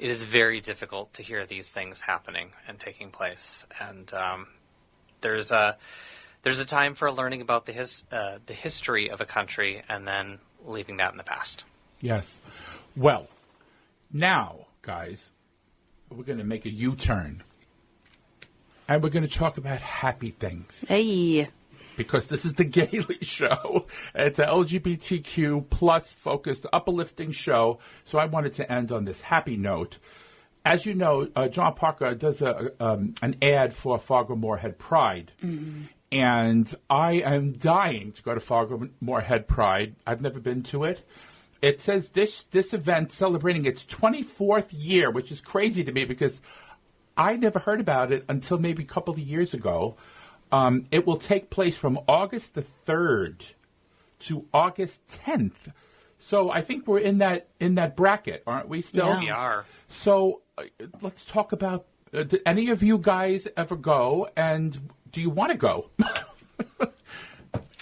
it is very difficult to hear these things happening and taking place. And there's a time for learning about the history of a country and then leaving that in the past. Yes. Well, now, guys, we're going to make a U-turn. And we're going to talk about happy things. Hey. Because this is the Gaily Show. It's an LGBTQ plus focused, uplifting show. So I wanted to end on this happy note. As you know, John Parker does an ad for Fargo Moorhead Pride. Mm-hmm. And I am dying to go to Fargo Moorhead Pride. I've never been to it. It says this event celebrating its 24th year, which is crazy to me because I never heard about it until maybe a couple of years ago. It will take place from August the 3rd to August 10th. So I think we're in that bracket, aren't we still? Yeah. We are. So let's talk about, do any of you guys ever go, and do you want to go?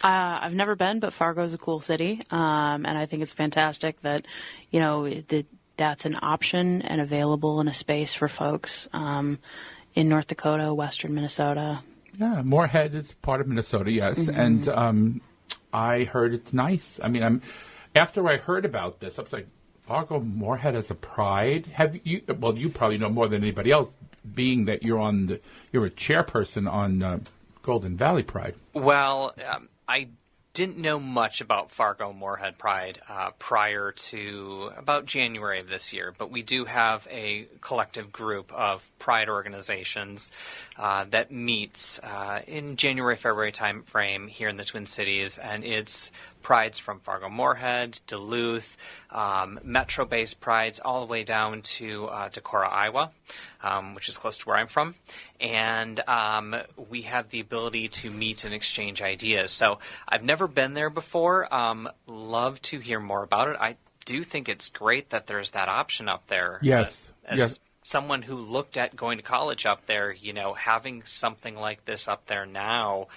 I've never been, but Fargo's a cool city, and I think it's fantastic that, that's an option and available in a space for folks in North Dakota, western Minnesota. Yeah, Moorhead is part of Minnesota, yes, mm-hmm. And I heard it's nice. I mean, after I heard about this, I was like, Fargo Moorhead as a pride? Have you? Well, you probably know more than anybody else, being that you're a chairperson on Golden Valley Pride. Well, I didn't know much about Fargo Moorhead Pride prior to about January of this year, but we do have a collective group of pride organizations that meets in January, February time frame here in the Twin Cities, and it's prides from Fargo Moorhead, Duluth, metro-based prides all the way down to Decorah, Iowa, which is close to where I'm from. And we have the ability to meet and exchange ideas. So I've never been there before. Love to hear more about it. I do think it's great that there's that option up there. Yes. As someone who looked at going to college up there, having something like this up there now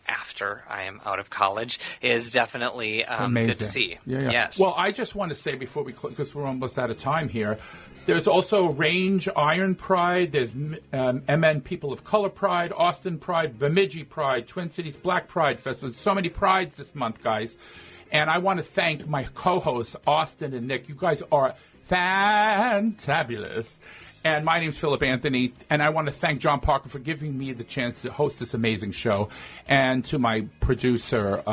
after I am out of college is definitely good to see. Yeah. Yes. Well, I just want to say before we close, because we're almost out of time here, there's also Range Iron Pride, there's MN People of Color Pride, Austin Pride, Bemidji Pride, Twin Cities Black Pride Festival. There's so many prides this month, guys. And I want to thank my co-hosts, Austin and Nick. You guys are fantabulous. And my name's Philip Anthony, and I want to thank John Parker for giving me the chance to host this amazing show, and to my producer,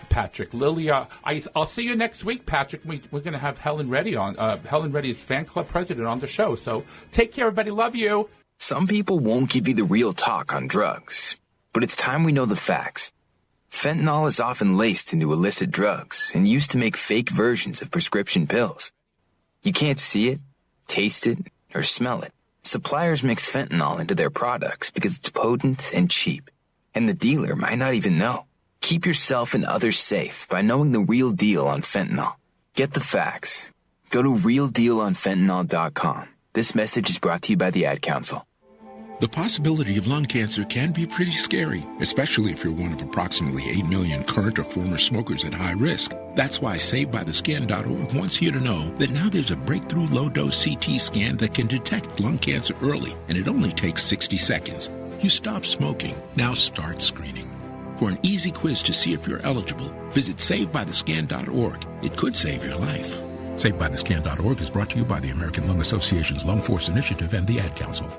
Patrick. Leah, I'll see you next week, Patrick. We're going to have Helen Reddy on. Helen Reddy is fan club president on the show, so take care, everybody. Love you. Some people won't give you the real talk on drugs, but it's time we know the facts. Fentanyl is often laced into illicit drugs and used to make fake versions of prescription pills. You can't see it, taste it, or smell it. Suppliers mix fentanyl into their products because it's potent and cheap, and the dealer might not even know. Keep yourself and others safe by knowing the real deal on fentanyl. Get the facts. Go to realdealonfentanyl.com. This message is brought to you by the Ad Council. The possibility of lung cancer can be pretty scary, especially if you're one of approximately 8 million current or former smokers at high risk. That's why SaveByTheScan.org wants you to know that now there's a breakthrough low-dose CT scan that can detect lung cancer early, and it only takes 60 seconds. You stop smoking. Now start screening. For an easy quiz to see if you're eligible, visit SaveByTheScan.org. It could save your life. SaveByTheScan.org is brought to you by the American Lung Association's Lung Force Initiative and the Ad Council.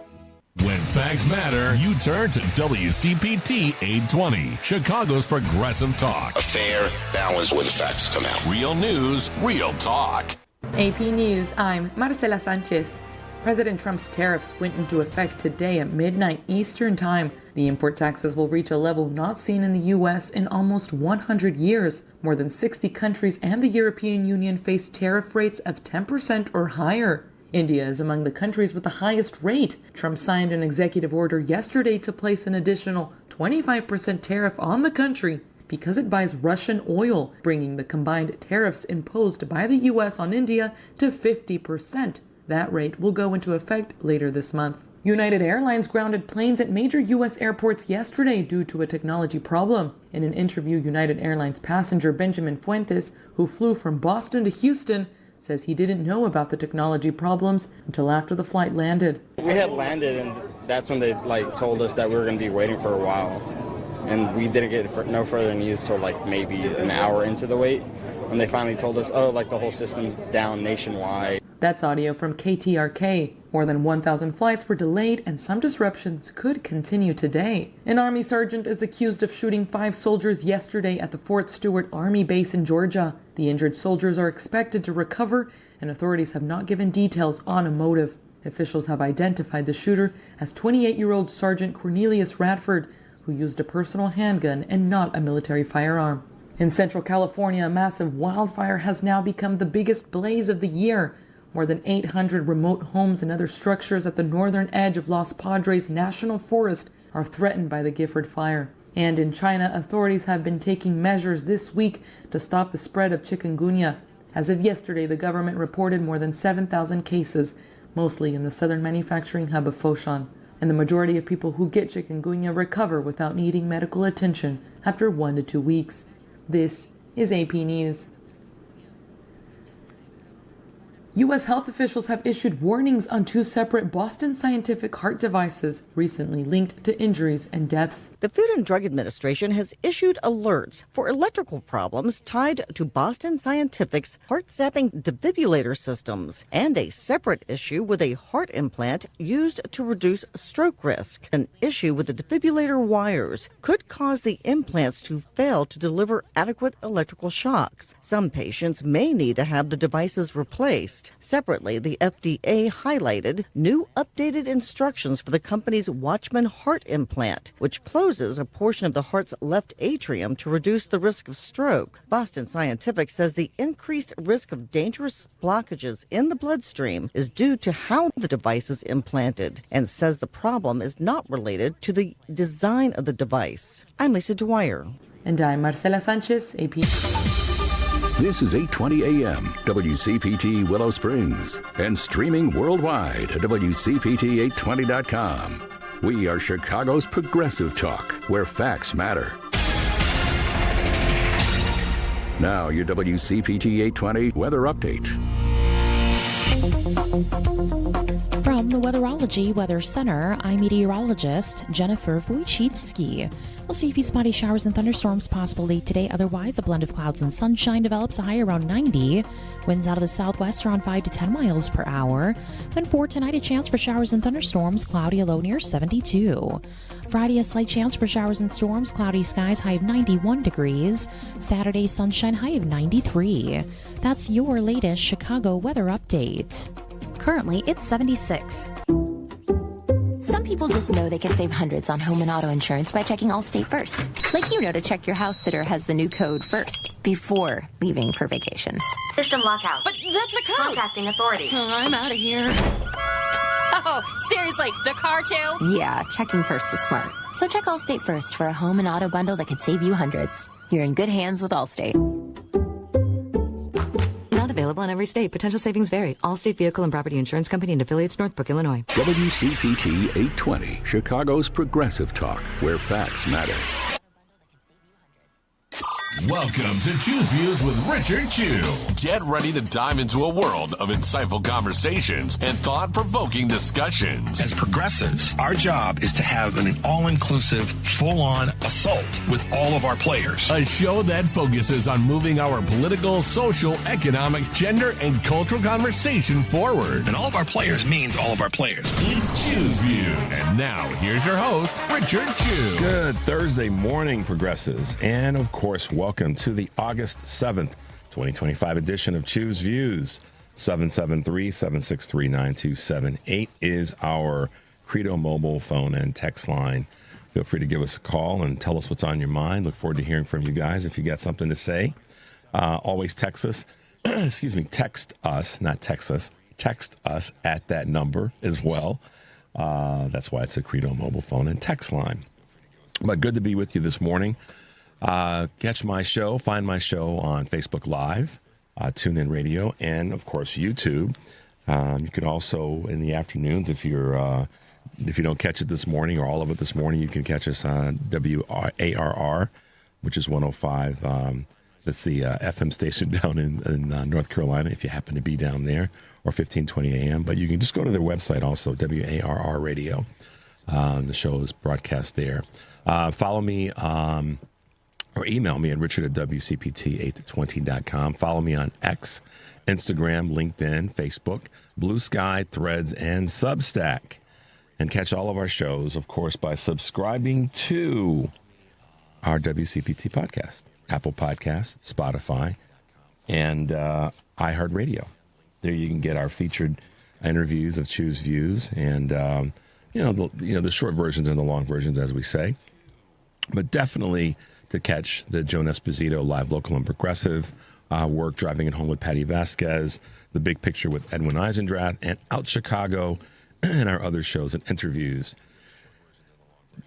When facts matter, you turn to WCPT 820, Chicago's progressive talk. A fair balance where the facts come out. Real news, real talk. AP News, I'm Marcela Sanchez. President Trump's tariffs went into effect today at midnight Eastern Time. The import taxes will reach a level not seen in the U.S. in almost 100 years. More than 60 countries and the European Union face tariff rates of 10% or higher. India is among the countries with the highest rate. Trump signed an executive order yesterday to place an additional 25% tariff on the country because it buys Russian oil, bringing the combined tariffs imposed by the U.S. on India to 50%. That rate will go into effect later this month. United Airlines grounded planes at major U.S. airports yesterday due to a technology problem. In an interview, United Airlines passenger Benjamin Fuentes, who flew from Boston to Houston, says he didn't know about the technology problems until after the flight landed. We had landed, and that's when they told us that we were going to be waiting for a while. And we didn't get no further news till maybe an hour into the wait, when they finally told us, the whole system's down nationwide. That's audio from KTRK. More than 1,000 flights were delayed, and some disruptions could continue today. An Army sergeant is accused of shooting 5 soldiers yesterday at the Fort Stewart Army base in Georgia. The injured soldiers are expected to recover, and authorities have not given details on a motive. Officials have identified the shooter as 28-year-old Sergeant Cornelius Radford, who used a personal handgun and not a military firearm. In Central California, a massive wildfire has now become the biggest blaze of the year. More than 800 remote homes and other structures at the northern edge of Los Padres National Forest are threatened by the Gifford fire. And in China, authorities have been taking measures this week to stop the spread of chikungunya. As of yesterday, the government reported more than 7,000 cases, mostly in the southern manufacturing hub of Foshan. And the majority of people who get chikungunya recover without needing medical attention after 1 to 2 weeks. This is AP News. U.S. health officials have issued warnings on 2 separate Boston Scientific heart devices recently linked to injuries and deaths. The Food and Drug Administration has issued alerts for electrical problems tied to Boston Scientific's heart-zapping defibrillator systems and a separate issue with a heart implant used to reduce stroke risk. An issue with the defibrillator wires could cause the implants to fail to deliver adequate electrical shocks. Some patients may need to have the devices replaced. Separately, the FDA highlighted new updated instructions for the company's Watchman heart implant, which closes a portion of the heart's left atrium to reduce the risk of stroke. Boston Scientific says the increased risk of dangerous blockages in the bloodstream is due to how the device is implanted, and says the problem is not related to the design of the device. I'm Lisa Dwyer. And I'm Marcela Sanchez, AP. This is 8:20 a.m. WCPT Willow Springs and streaming worldwide at WCPT820.com. We are Chicago's progressive talk, where facts matter. Now your WCPT 820 weather update. From the Weatherology Weather Center, I'm meteorologist Jennifer Wojcicki. We'll see a few spotty showers and thunderstorms possible late today. Otherwise, a blend of clouds and sunshine develops, a high around 90. Winds out of the southwest around 5 to 10 miles per hour. Then for tonight, a chance for showers and thunderstorms, cloudy, a low near 72. Friday, a slight chance for showers and storms, cloudy skies, high of 91 degrees. Saturday, sunshine, high of 93. That's your latest Chicago weather update. Currently, it's 76. Some people just know they can save hundreds on home and auto insurance by checking Allstate first. Like to check your house sitter has the new code first before leaving for vacation. System lockout. But that's the code. Contacting authority. I'm out of here. Oh, seriously, the car too? Yeah, checking first is smart. So check Allstate first for a home and auto bundle that could save you hundreds. You're in good hands with Allstate. Not available in every state. Potential savings vary. Allstate Vehicle and Property Insurance Company and affiliates, Northbrook, Illinois. WCPT 820, Chicago's progressive talk, where facts matter. Welcome to Choose Views with Richard Chew. Get ready to dive into a world of insightful conversations and thought-provoking discussions. As progressives, our job is to have an all-inclusive, full-on assault with all of our players. A show that focuses on moving our political, social, economic, gender, and cultural conversation forward. And all of our players means all of our players. It's Choose Views. And now, here's your host, Richard Chew. Good Thursday morning, progressives. And, of course, welcome to the August 7th, 2025 edition of Choose Views. 773-763-9278 is our Credo mobile phone and text line. Feel free to give us a call and tell us what's on your mind. Look forward to hearing from you guys if you got something to say. Always text us. Text us, not text us. Text us at that number as well. That's why it's a Credo mobile phone and text line. But good to be with you this morning. Catch my show, find my show on Facebook Live, TuneIn Radio, and, of course, YouTube. You can also, in the afternoons, if you don't catch it this morning or all of it this morning, you can catch us on WARR, which is 105.7 That's the FM station down in North Carolina, if you happen to be down there, or 1520 AM. But you can just go to their website also, WARR Radio. The show is broadcast there. Follow me or email me at richard@WCPT8to20.com. Follow me on X, Instagram, LinkedIn, Facebook, Blue Sky, Threads, and Substack. And catch all of our shows, of course, by subscribing to our WCPT podcast, Apple Podcasts, Spotify, and iHeartRadio. There you can get our featured interviews of Choose Views and the short versions and the long versions, as we say. But definitely to catch the Joan Esposito live, local, and progressive work, Driving It Home with Patty Vasquez, The Big Picture with Edwin Eisendrath, and Out Chicago, and our other shows and interviews.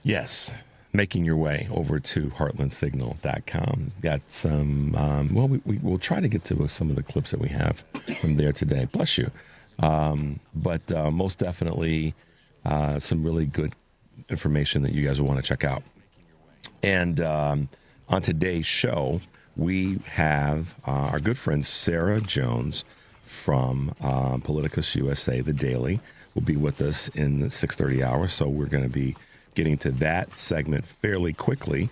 Yes, making your way over to heartlandsignal.com. Got some, we'll try to get to some of the clips that we have from there today. Bless you. But most definitely some really good information that you guys will want to check out. And on today's show, we have our good friend Sarah Jones from PoliticusUSA, The Daily, will be with us in the 6:30 hour. So we're going to be getting to that segment fairly quickly.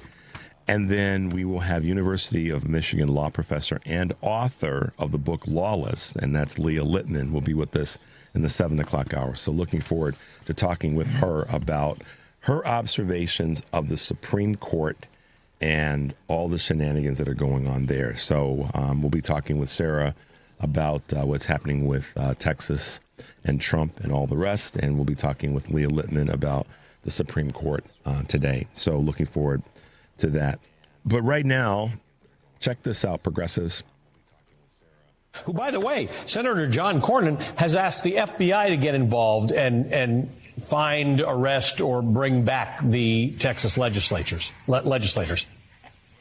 And then we will have University of Michigan law professor and author of the book Lawless, and that's Leah Litman, will be with us in the 7 o'clock hour. So looking forward to talking with her about her observations of the Supreme Court and all the shenanigans that are going on there. So we'll be talking with Sarah about what's happening with Texas and Trump and all the rest. And we'll be talking with Leah Litman about the Supreme Court today. So looking forward to that. But right now, check this out, progressives. Who, by the way, Senator John Cornyn has asked the FBI to get involved and find, arrest, or bring back the Texas legislators.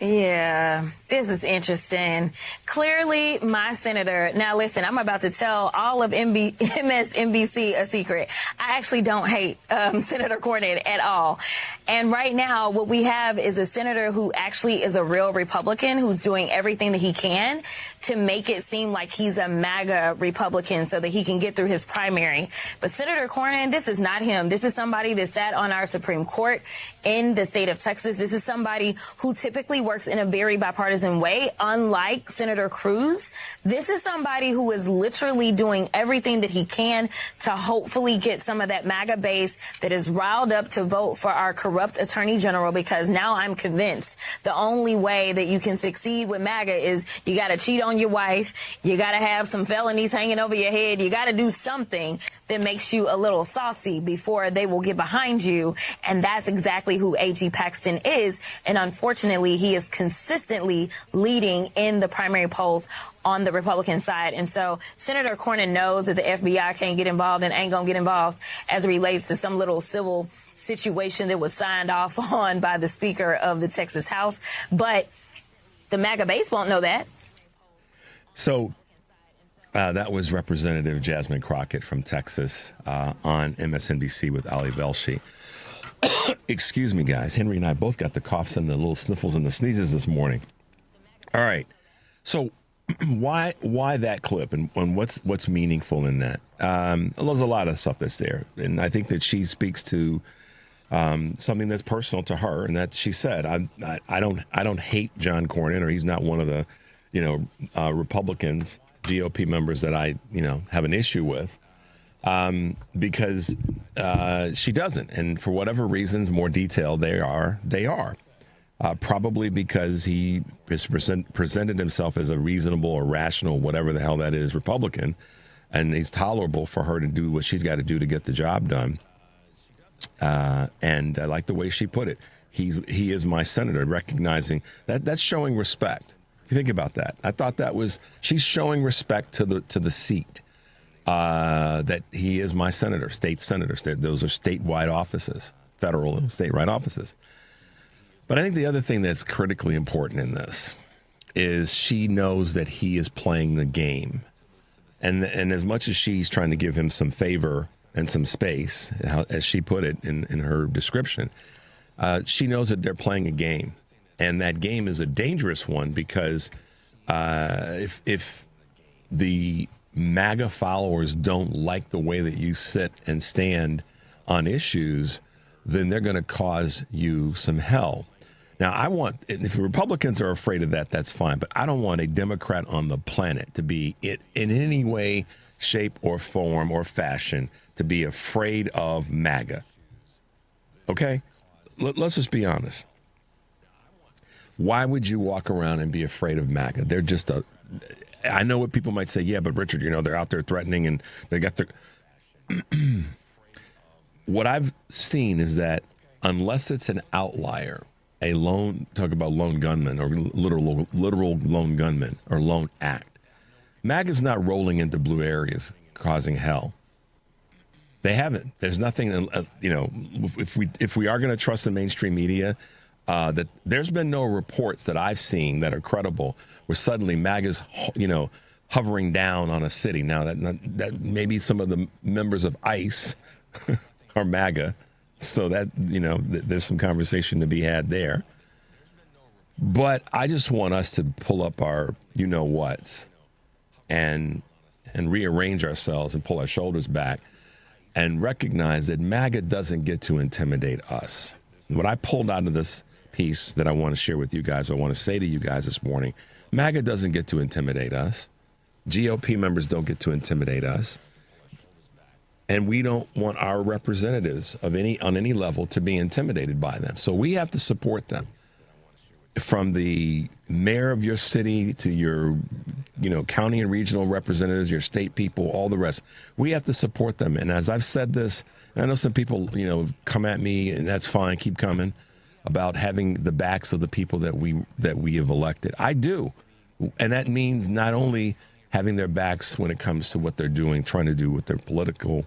Yeah, this is interesting. Clearly, my senator. Now, listen, I'm about to tell all of MSNBC a secret. I actually don't hate Senator Cornyn at all. And right now, what we have is a senator who actually is a real Republican who's doing everything that he can to make it seem like he's a MAGA Republican so that he can get through his primary. But Senator Cornyn, this is not him. This is somebody that sat on our Supreme Court in the state of Texas. This is somebody who typically works in a very bipartisan way, unlike Senator Cruz. This is somebody who is literally doing everything that he can to hopefully get some of that MAGA base that is riled up to vote for our corrupt attorney general, because now I'm convinced the only way that you can succeed with MAGA is you got to cheat on your wife, you got to have some felonies hanging over your head, you got to do something that makes you a little saucy before they will get behind you. And that's exactly who A.G. Paxton is. And unfortunately, he is consistently leading in the primary polls on the Republican side. And so Senator Cornyn knows that the FBI can't get involved and ain't going to get involved as it relates to some little civil situation that was signed off on by the Speaker of the Texas House. But the MAGA base won't know that. So that was Representative Jasmine Crockett from Texas on MSNBC with Ali Velshi. Excuse me, guys. Henry and I both got the coughs and the little sniffles and the sneezes this morning. All right. So why that clip and what's meaningful in that? There's a lot of stuff that's there. And I think that she speaks to something that's personal to her, and that she said, I don't hate John Cornyn, or he's not one of the Republicans, GOP members that I have an issue with, because she doesn't, and for whatever reasons, more detailed they are, probably because he presented himself as a reasonable or rational, whatever the hell that is, Republican, and he's tolerable for her to do what she's got to do to get the job done. And I like the way she put it. He is my senator, recognizing that's showing respect. If you think about that, I thought she's showing respect to the seat, that he is my senator, state senator. Those are statewide offices, federal and statewide offices. But I think the other thing that's critically important in this is she knows that he is playing the game. And as much as she's trying to give him some favor and some space, as she put it in her description, she knows that they're playing a game. And that game is a dangerous one, because if the MAGA followers don't like the way that you sit and stand on issues, then they're going to cause you some hell. Now, if Republicans are afraid of that, that's fine. But I don't want a Democrat on the planet to be in any way, shape, or form or fashion to be afraid of MAGA. Okay? Let's just be honest. Why would you walk around and be afraid of MAGA? They're just I know what people might say, yeah, but Richard, they're out there threatening and they got their... What I've seen is that unless it's an outlier, talk about lone gunman or literal lone gunman or lone act, MAGA's not rolling into blue areas causing hell. They haven't. There's nothing, if we are going to trust the mainstream media, that there's been no reports that I've seen that are credible where suddenly MAGA's, hovering down on a city. Now that maybe some of the members of ICE are MAGA, so that, there's some conversation to be had there. But I just want us to pull up our whats and rearrange ourselves and pull our shoulders back and recognize that MAGA doesn't get to intimidate us. What I pulled out of this piece that I want to share with you guys, I want to say to you guys this morning, MAGA doesn't get to intimidate us. GOP members don't get to intimidate us. And we don't want our representatives on any level to be intimidated by them. So we have to support them. From the mayor of your city to your, county and regional representatives, your state people, all the rest, we have to support them. And as I've said this, I know some people, come at me, and that's fine, keep coming, about having the backs of the people that we have elected. I do. And that means not only having their backs when it comes to what they're doing, trying to do with their political,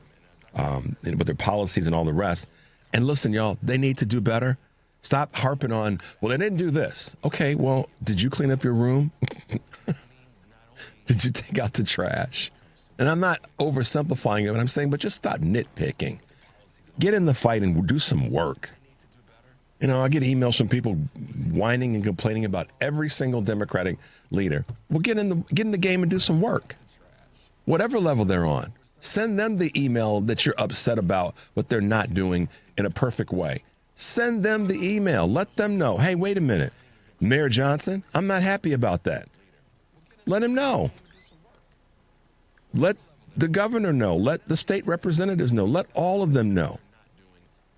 with their policies and all the rest. And listen, y'all, they need to do better. Stop harping on, well, they didn't do this. Okay, well, did you clean up your room? Did you take out the trash? And I'm not oversimplifying it, but I'm saying, but just stop nitpicking. Get in the fight and do some work. I get emails from people whining and complaining about every single Democratic leader. Well, get in the game and do some work. Whatever level they're on. Send them the email that you're upset about what they're not doing in a perfect way. Send them the email. Let them know, hey, wait a minute. Mayor Johnson, I'm not happy about that. Let him know. Let the governor know. Let the state representatives know. Let all of them know.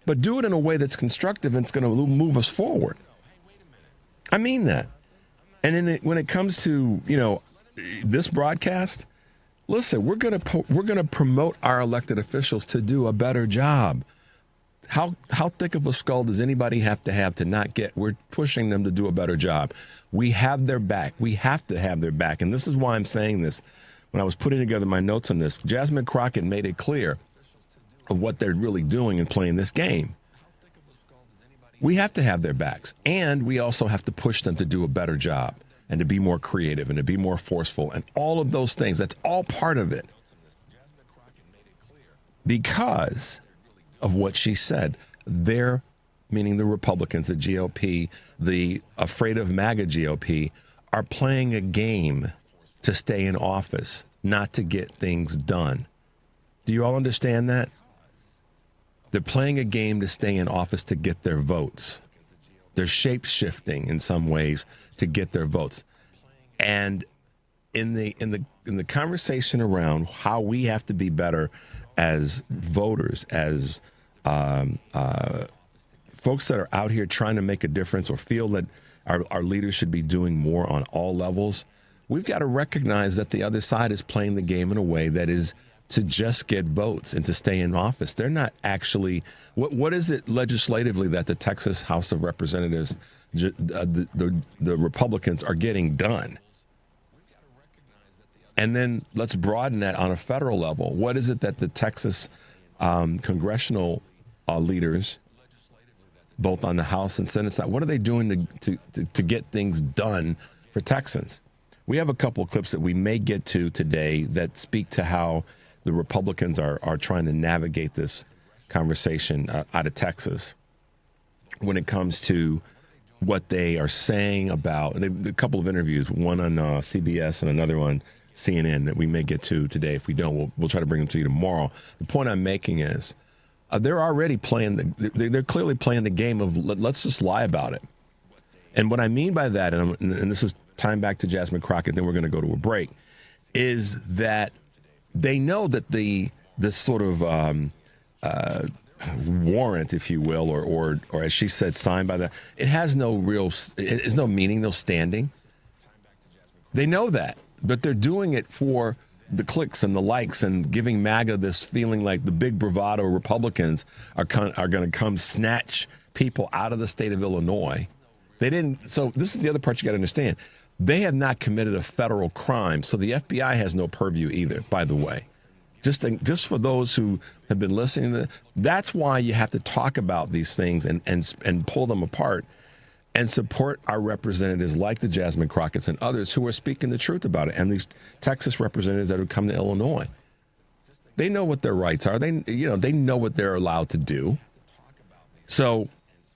But do it in a way that's constructive and it's going to move us forward. I mean that. And when it comes to, this broadcast, listen, we're going to promote our elected officials to do a better job. How thick of a skull does anybody have to not get? We're pushing them to do a better job. We have their back. We have to have their back. And this is why I'm saying this. When I was putting together my notes on this, Jasmine Crockett made it clear of what they're really doing in playing this game. We have to have their backs. And we also have to push them to do a better job and to be more creative and to be more forceful and all of those things. That's all part of it. Because of what she said. They're, meaning the Republicans, the GOP, the afraid of MAGA GOP, are playing a game to stay in office, not to get things done. Do you all understand that? They're playing a game to stay in office to get their votes. They're shape-shifting in some ways to get their votes. And in the conversation around how we have to be better as voters, as folks that are out here trying to make a difference or feel that our leaders should be doing more on all levels, we've got to recognize that the other side is playing the game in a way that is to just get votes and to stay in office. They're not actually, what is it legislatively that the Texas House of Representatives, the Republicans are getting done? And then let's broaden that on a federal level. What is it that the Texas congressional leaders, both on the House and Senate side, what are they doing to get things done for Texans? We have a couple of clips that we may get to today that speak to how the Republicans are trying to navigate this conversation out of Texas when it comes to what they are saying about a couple of interviews, one on CBS and another on CNN that we may get to today. If we don't, we'll try to bring them to you tomorrow. The point I'm making is they're already playing they're clearly playing the game of let's just lie about it. And what I mean by that, and this is tying back to Jasmine Crockett, then we're going to go to a break, is that they know that this sort of warrant, if you will, or as she said, signed by it has no meaning, no standing. They know that, but they're doing it for the clicks and the likes and giving MAGA this feeling like the big bravado Republicans are going to come snatch people out of the state of Illinois. They didn't. So this is the other part you got to understand. They have not committed a federal crime, so the FBI has no purview either, by the way. Just for those who have been listening, that's why you have to talk about these things and pull them apart and support our representatives like the Jasmine Crockett's and others who are speaking the truth about it, and these Texas representatives that have come to Illinois. They know what their rights are. They know what they're allowed to do. So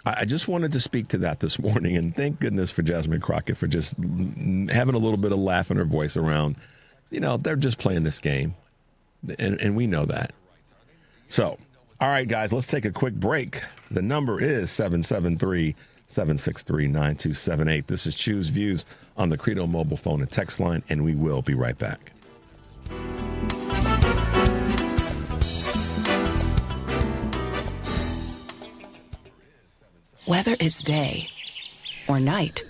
I just wanted to speak to that this morning, and thank goodness for Jasmine Crockett for just having a little bit of laugh in her voice around, they're just playing this game, and we know that. So, all right, guys, let's take a quick break. The number is 773-763-9278. This is Choose Views on the Credo mobile phone and text line, and we will be right back. Whether it's day or night,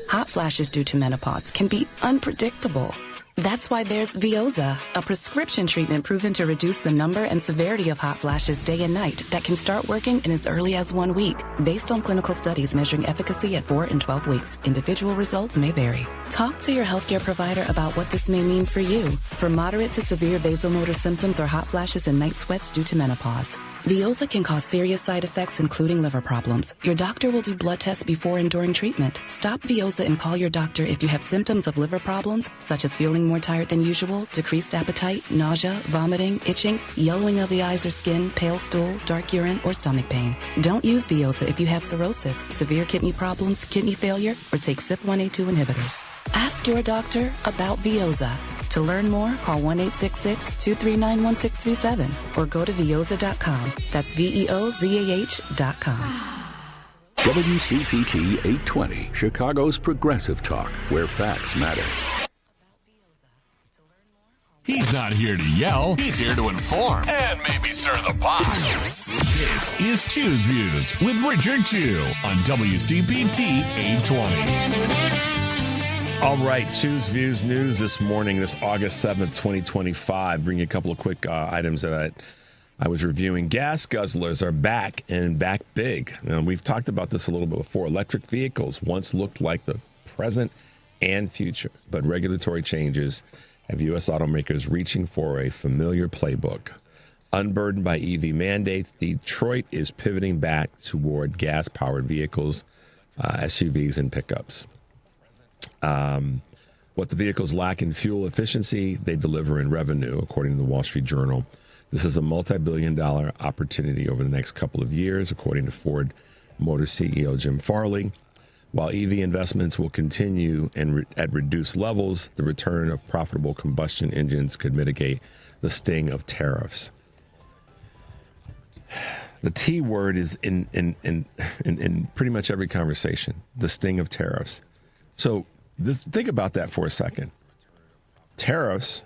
hot flashes due to menopause can be unpredictable. That's why there's Veoza, a prescription treatment proven to reduce the number and severity of hot flashes day and night that can start working in as early as 1 week. Based on clinical studies measuring efficacy at 4 and 12 weeks, individual results may vary. Talk to your healthcare provider about what this may mean for you. For moderate to severe vasomotor symptoms or hot flashes and night sweats due to menopause, Veoza can cause serious side effects, including liver problems. Your doctor will do blood tests before and during treatment. Stop Veoza and call your doctor if you have symptoms of liver problems, such as feeling more tired than usual, decreased appetite, nausea, vomiting, itching, yellowing of the eyes or skin, pale stool, dark urine, or stomach pain. Don't use Veoza if you have cirrhosis, severe kidney problems, kidney failure, or take CYP1A2 inhibitors. Ask your doctor about Veoza. To learn more, call 1-866-239-1637 or go to Veoza.com. That's VEOZAH.com. WCPT 820, Chicago's progressive talk, where facts matter. He's not here to yell. He's here to inform and maybe stir the pot. This is Choose Views with Richard Chew on WCPT 820. All right, Choose Views news this morning, this August 7th, 2025. Bring you a couple of quick items that I was reviewing. Gas guzzlers are back and back big. Now, we've talked about this a little bit before. Electric vehicles once looked like the present and future, but regulatory changes have U.S. automakers reaching for a familiar playbook. Unburdened by EV mandates, Detroit is pivoting back toward gas-powered vehicles, SUVs, and pickups. What the vehicles lack in fuel efficiency, they deliver in revenue, according to the Wall Street Journal. This is a multi-billion-dollar opportunity over the next couple of years, according to Ford Motor CEO Jim Farley. While EV investments will continue at reduced levels, the return of profitable combustion engines could mitigate the sting of tariffs. The T word is in pretty much every conversation, the sting of tariffs. So think about that for a second. Tariffs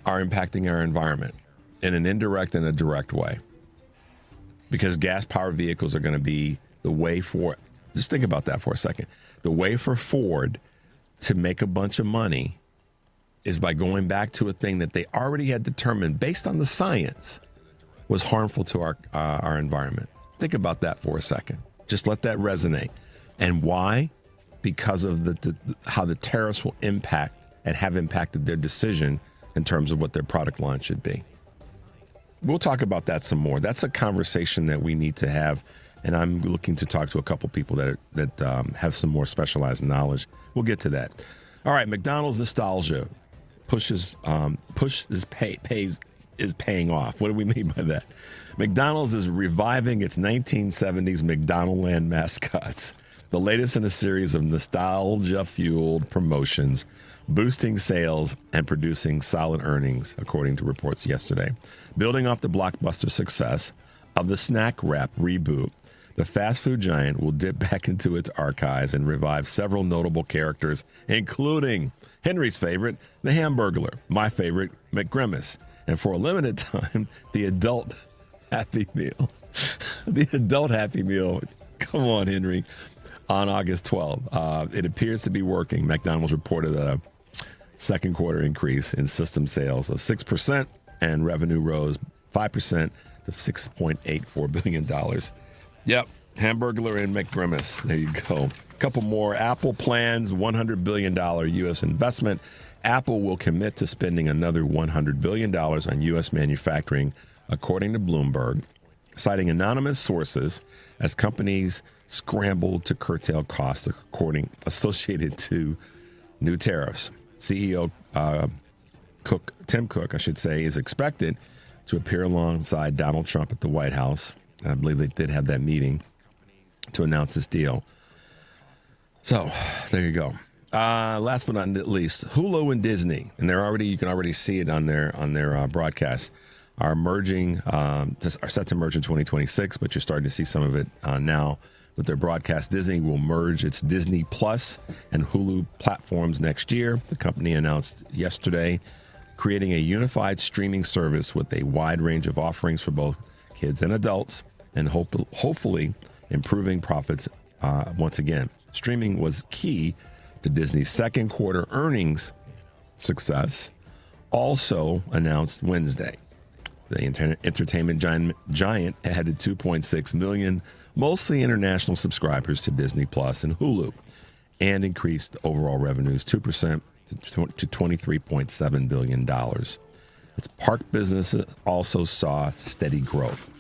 are impacting our environment in an indirect and a direct way, because gas-powered vehicles are going to be the way for, just think about that for a second. The way for Ford to make a bunch of money is by going back to a thing that they already had determined, based on the science, was harmful to our environment. Think about that for a second. Just let that resonate. And why? Because of how the tariffs will impact and have impacted their decision in terms of what their product line should be. We'll talk about that some more. That's a conversation that we need to have, and I'm looking to talk to a couple people that have some more specialized knowledge. We'll get to that. All right, McDonald's nostalgia is paying off. What do we mean by that? McDonald's is reviving its 1970s McDonaldland mascots. the latest in a series of nostalgia-fueled promotions, boosting sales and producing solid earnings, according to reports yesterday. Building off the blockbuster success of the snack wrap reboot, the fast food giant will dip back into its archives and revive several notable characters, including Henry's favorite, the Hamburglar, my favorite, McGrimace, and for a limited time, the adult Happy Meal. The adult Happy Meal. Come on, Henry. On August 12th. It appears to be working. McDonald's reported a second quarter increase in system sales of 6%, and revenue rose 5% to $6.84 billion. Yep, Hamburglar and McGrimace. There you go. A couple more. Apple plans $100 billion U.S. investment. Apple will commit to spending another $100 billion on U.S. manufacturing, according to Bloomberg, citing anonymous sources as companies scramble to curtail costs associated to new tariffs. CEO Tim Cook, is expected to appear alongside Donald Trump at the White House. I believe they did have that meeting to announce this deal. So there you go. Last but not least, Hulu and Disney, and you can already see it on their broadcast, are merging, are set to merge in 2026, but you're starting to see some of it now with their broadcast. Disney will merge its Disney Plus and Hulu platforms next year. The company announced yesterday, creating a unified streaming service with a wide range of offerings for both kids and adults, and hopefully improving profits once again. Streaming was key to Disney's second quarter earnings success, also announced Wednesday. The entertainment giant added 2.6 million, mostly international subscribers to Disney Plus and Hulu, and increased overall revenues 2% to $23.7 billion. Its park business also saw steady growth.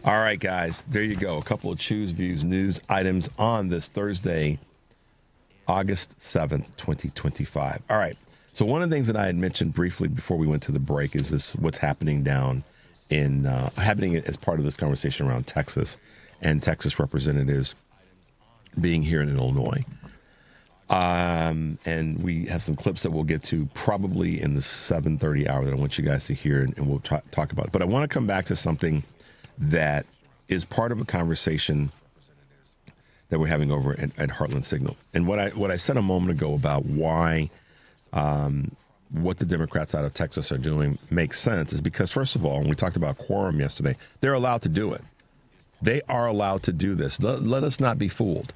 All right, guys, there you go. A couple of Choose Views news items on this Thursday, August 7th, 2025. All right. So one of the things that I had mentioned briefly before we went to the break is this: what's happening happening as part of this conversation around Texas and Texas representatives being here in Illinois. And we have some clips that we'll get to probably in the 7:30 hour that I want you guys to hear, and we'll talk about it. But I want to come back to something that is part of a conversation that we're having over at Heartland Signal. And what I said a moment ago about why what the Democrats out of Texas are doing makes sense is because, first of all, when we talked about quorum yesterday, they're allowed to do it. They are allowed to do this. Let us not be fooled.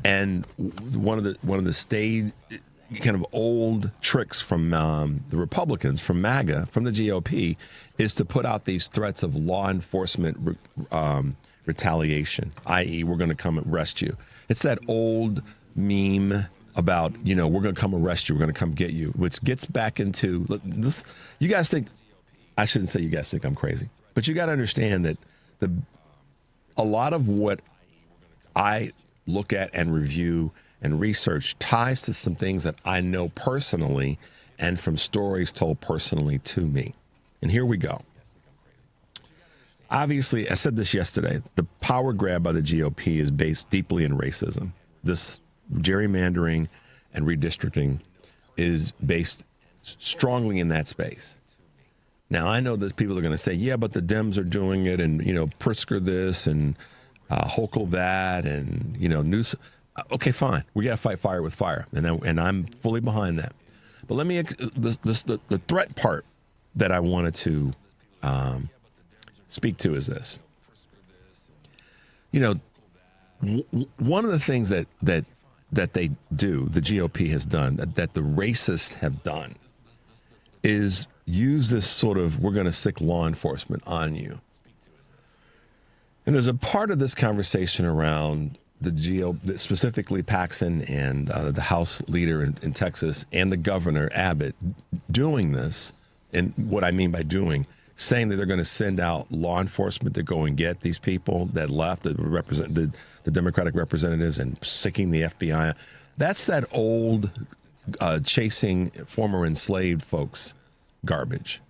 And one of the staid, kind of old tricks from the Republicans, from MAGA, from the GOP, is to put out these threats of law enforcement retaliation, i.e., we're going to come arrest you. It's that old meme about, we're going to come arrest you, we're going to come get you, which gets back into this. You guys think, I shouldn't say you guys think I'm crazy, but you got to understand that a lot of what I look at and review and research ties to some things that I know personally and from stories told personally to me. And here we go. Obviously, I said this yesterday, the power grab by the GOP is based deeply in racism. This gerrymandering and redistricting is based strongly in that space. Now, I know that people are going to say, yeah, but the Dems are doing it, and, Pritzker this, and Hochul that, and, News. Okay, fine. We got to fight fire with fire, and I'm fully behind that. But let me, the threat part that I wanted to speak to is this. One of the things that they do, the GOP has done, that the racists have done, is use this sort of, we're going to sick law enforcement on you. And there's a part of this conversation around the GOP, specifically Paxson and the House leader in Texas and the governor, Abbott, doing this. And what I mean by doing, saying that they're going to send out law enforcement to go and get these people that left, that represent the Democratic representatives, and sicking the FBI. That's that old chasing former enslaved folks garbage.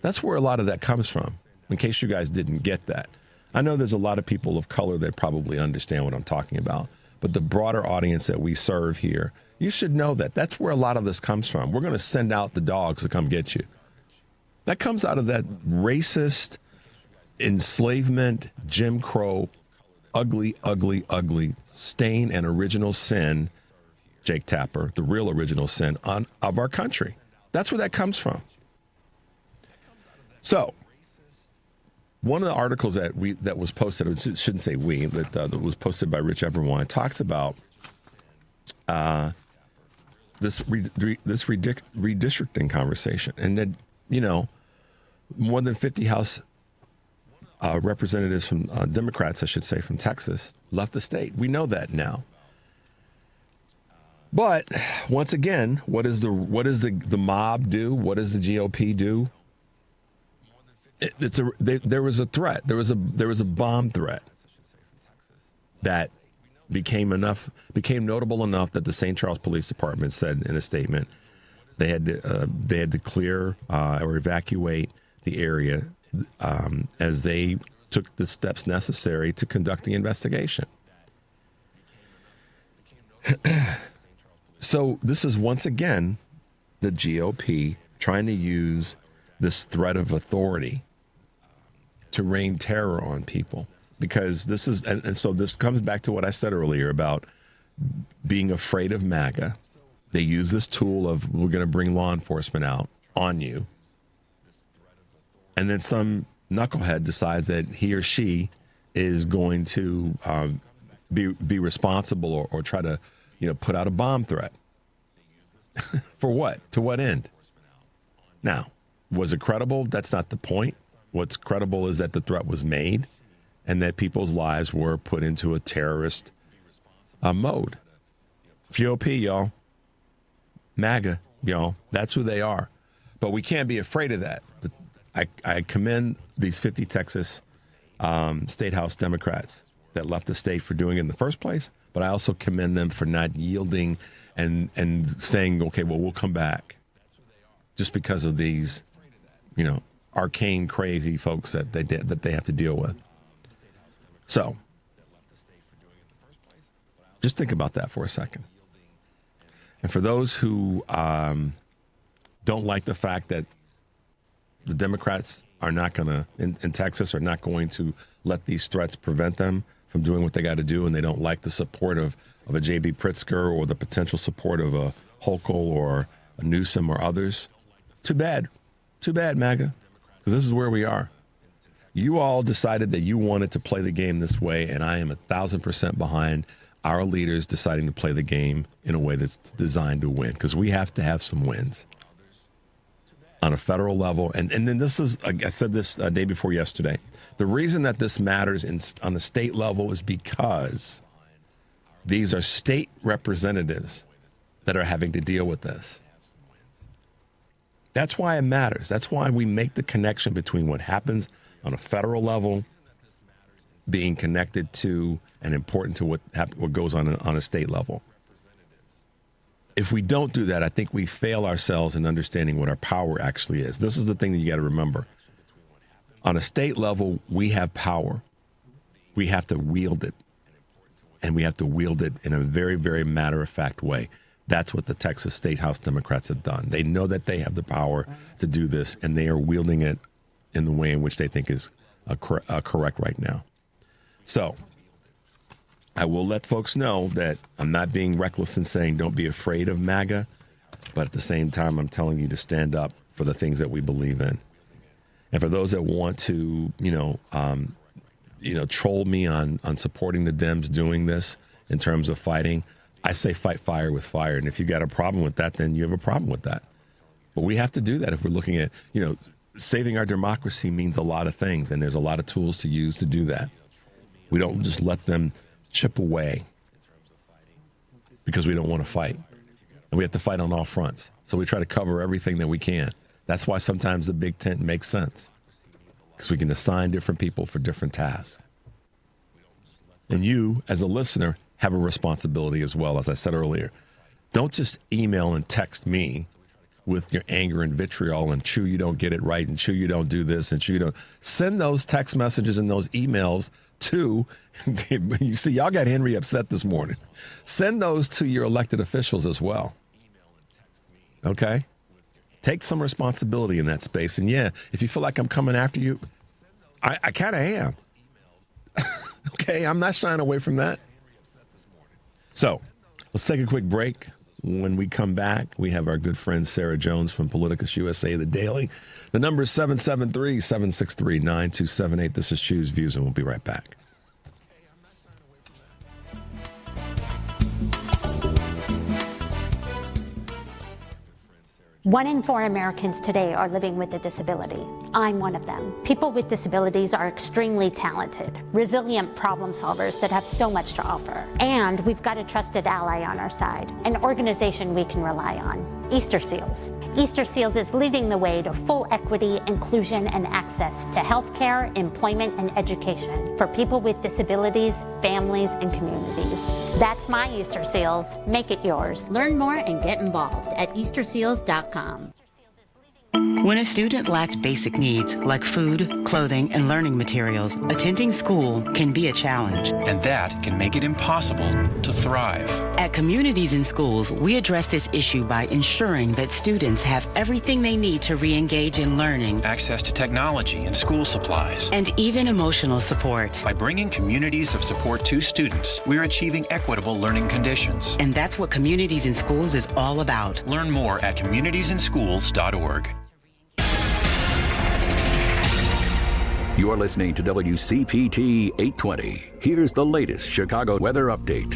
That's where a lot of that comes from, in case you guys didn't get that. I know there's a lot of people of color that probably understand what I'm talking about, but the broader audience that we serve here, you should know that that's where a lot of this comes from. We're going to send out the dogs to come get you. That comes out of that racist enslavement, Jim Crow, ugly, ugly, ugly stain and original sin, Jake Tapper, the real original sin of our country. That's where that comes from. So, one of the articles that was posted, I shouldn't say we, but that was posted by Rich Eberwine, talks about this redistricting conversation, and that, you know, more than 50 House representatives from Democrats, I should say, from Texas left the state. We know that now. But once again, what does the mob do? What does the GOP do? There was a threat. There was a bomb threat that became notable enough that the St. Charles Police Department said in a statement they had to clear or evacuate the area as they took the steps necessary to conduct the investigation. So this is once again the GOP trying to use this threat of authority to rain terror on people, because this is, and so this comes back to what I said earlier about being afraid of MAGA. They use this tool of, we're going to bring law enforcement out on you. And then some knucklehead decides that he or she is going to be responsible or try to, put out a bomb threat. For what? To what end? Now, was it credible? That's not the point. What's credible is that the threat was made and that people's lives were put into a terrorist mode. GOP, y'all. MAGA, y'all. That's who they are. But we can't be afraid of that. I commend these 50 Texas State House Democrats that left the state for doing it in the first place, but I also commend them for not yielding and saying, okay, well, we'll come back just because of these, arcane, crazy folks that they have to deal with. So just think about that for a second. And for those who don't like the fact that the Democrats are not going to, in Texas, are not going to let these threats prevent them from doing what they got to do, and they don't like the support of a J.B. Pritzker or the potential support of a Hochul or a Newsom or others, too bad. Too bad, MAGA, because this is where we are. You all decided that you wanted to play the game this way, and I am 1,000% behind our leaders deciding to play the game in a way that's designed to win, because we have to have some wins on a federal level. And then this is, I said this day before yesterday, the reason that this matters on the state level is because these are state representatives that are having to deal with this. That's why it matters. That's why we make the connection between what happens on a federal level being connected to and important to what goes on a state level. If we don't do that, I think we fail ourselves in understanding what our power actually is. This is the thing that you got to remember. On a state level, we have power. We have to wield it. And we have to wield it in a very, very matter-of-fact way. That's what the Texas State House Democrats have done. They know that they have the power to do this, and they are wielding it in the way in which they think is correct right now. So I will let folks know that I'm not being reckless in saying don't be afraid of MAGA, but at the same time, I'm telling you to stand up for the things that we believe in. And for those that want to, troll me on supporting the Dems doing this in terms of fighting, I say fight fire with fire. And if you got a problem with that, then you have a problem with that. But we have to do that if we're looking at, saving our democracy means a lot of things, and there's a lot of tools to use to do that. We don't just let them chip away because we don't want to fight. And we have to fight on all fronts. So we try to cover everything that we can. That's why sometimes the big tent makes sense, because we can assign different people for different tasks. And you, as a listener, have a responsibility as well, as I said earlier. Don't just email and text me with your anger and vitriol and chew you don't get it right and chew you don't do this and chew you don't. Send those text messages and those emails to, you see, y'all got Henry upset this morning. Send those to your elected officials as well. Okay? Take some responsibility in that space. And yeah, if you feel like I'm coming after you, I kind of am. Okay, I'm not shying away from that. So let's take a quick break. When we come back, we have our good friend Sarah Jones from PoliticusUSA, The Daily. The number is 773-763-9278. This is Choose Views, and we'll be right back. 1 in 4 Americans today are living with a disability. I'm one of them. People with disabilities are extremely talented, resilient problem solvers that have so much to offer. And we've got a trusted ally on our side, an organization we can rely on, Easter Seals. Easter Seals is leading the way to full equity, inclusion, and access to healthcare, employment, and education for people with disabilities, families, and communities. That's my Easter Seals. Make it yours. Learn more and get involved at easterseals.com. When a student lacks basic needs like food, clothing, and learning materials, attending school can be a challenge. And that can make it impossible to thrive. At Communities in Schools, we address this issue by ensuring that students have everything they need to re-engage in learning, access to technology and school supplies, and even emotional support. By bringing communities of support to students, we're achieving equitable learning conditions. And that's what Communities in Schools is all about. Learn more at communitiesinschools.org. You're listening to WCPT 820. Here's the latest Chicago weather update.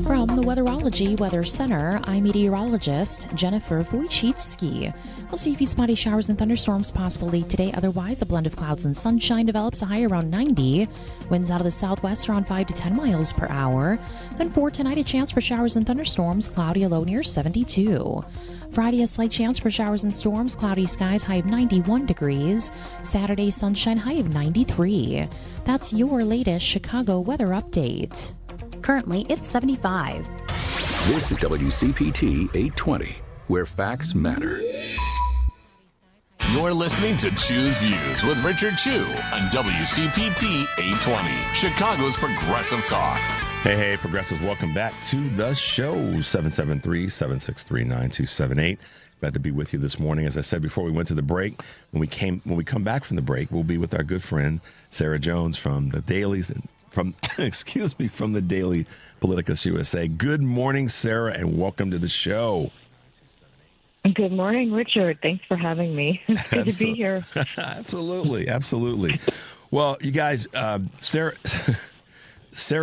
From the Weatherology Weather Center, I'm meteorologist Jennifer Wojcicki. We'll see a few spotty showers and thunderstorms possible late today. Otherwise, a blend of clouds and sunshine develops, a high around 90. Winds out of the southwest around 5 to 10 miles per hour. Then for tonight, a chance for showers and thunderstorms, cloudy, a low near 72. Friday, a slight chance for showers and storms, cloudy skies, high of 91 degrees. Saturday, sunshine, high of 93. That's your latest Chicago weather update. Currently, it's 75. This is WCPT 820, where facts matter. You're listening to Choose Views with Richard Chu on WCPT 820, Chicago's Progressive Talk. Hey, progressives, welcome back to the show. 773-763-9278. Glad to be with you this morning. As I said before we went to the break, when we come back from the break, we'll be with our good friend Sarah Jones from the Dailies from the Daily PoliticusUSA. Good morning, Sarah, and welcome to the show. Good morning, Richard. Thanks for having me. It's good to be here. Absolutely. Well, you guys, Sarah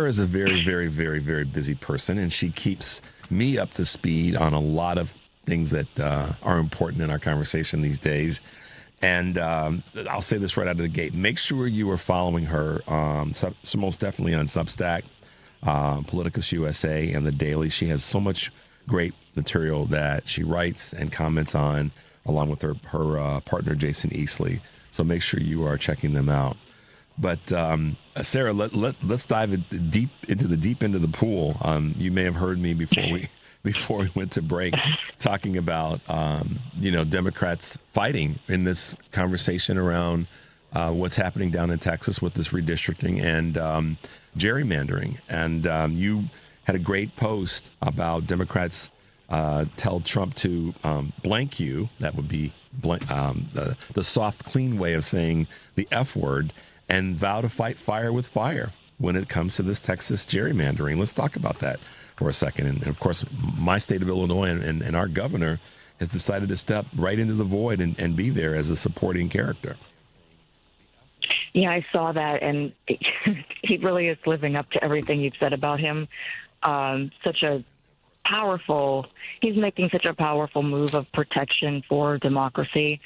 is a very, very, very, very busy person, and she keeps me up to speed on a lot of things that are important in our conversation these days. And I'll say this right out of the gate. Make sure you are following her, so most definitely on Substack, PoliticusUSA, and The Daily. She has so much great material that she writes and comments on, along with her partner, Jason Easley. So make sure you are checking them out. But Sarah, let's dive deep into the deep end of the pool. You may have heard me before we went to break talking about Democrats fighting in this conversation around what's happening down in Texas with this redistricting and gerrymandering. And you had a great post about Democrats tell Trump to blank you. That would be the soft, clean way of saying the F word, and vow to fight fire with fire when it comes to this Texas gerrymandering. Let's talk about that for a second. And of course, my state of Illinois and our governor has decided to step right into the void and be there as a supporting character. Yeah, I saw that, and he really is living up to everything you've said about him. He's making such a powerful move of protection for democracy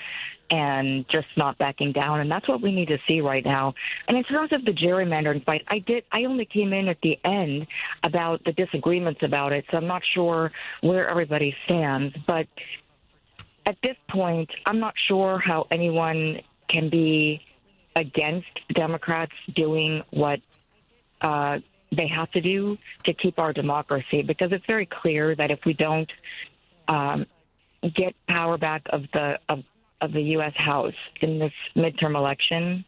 and just not backing down. And that's what we need to see right now. And in terms of the gerrymandering fight, I only came in at the end about the disagreements about it, so I'm not sure where everybody stands. But at this point, I'm not sure how anyone can be against Democrats doing what they have to do to keep our democracy, because it's very clear that if we don't get power back of the U.S. House in this midterm election,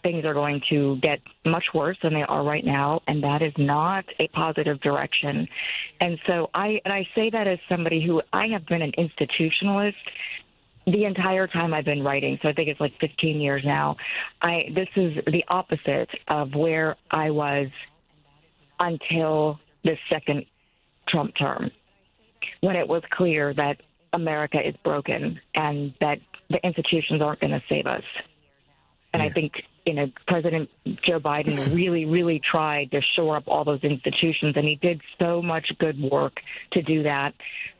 things are going to get much worse than they are right now, and that is not a positive direction. And so I say that as somebody who I have been an institutionalist the entire time I've been writing. So I think it's like 15 years now. This is the opposite of where I was until the second Trump term, when it was clear that America is broken and that the institutions aren't going to save us. And I think, President Joe Biden really, really tried to shore up all those institutions, and he did so much good work to do that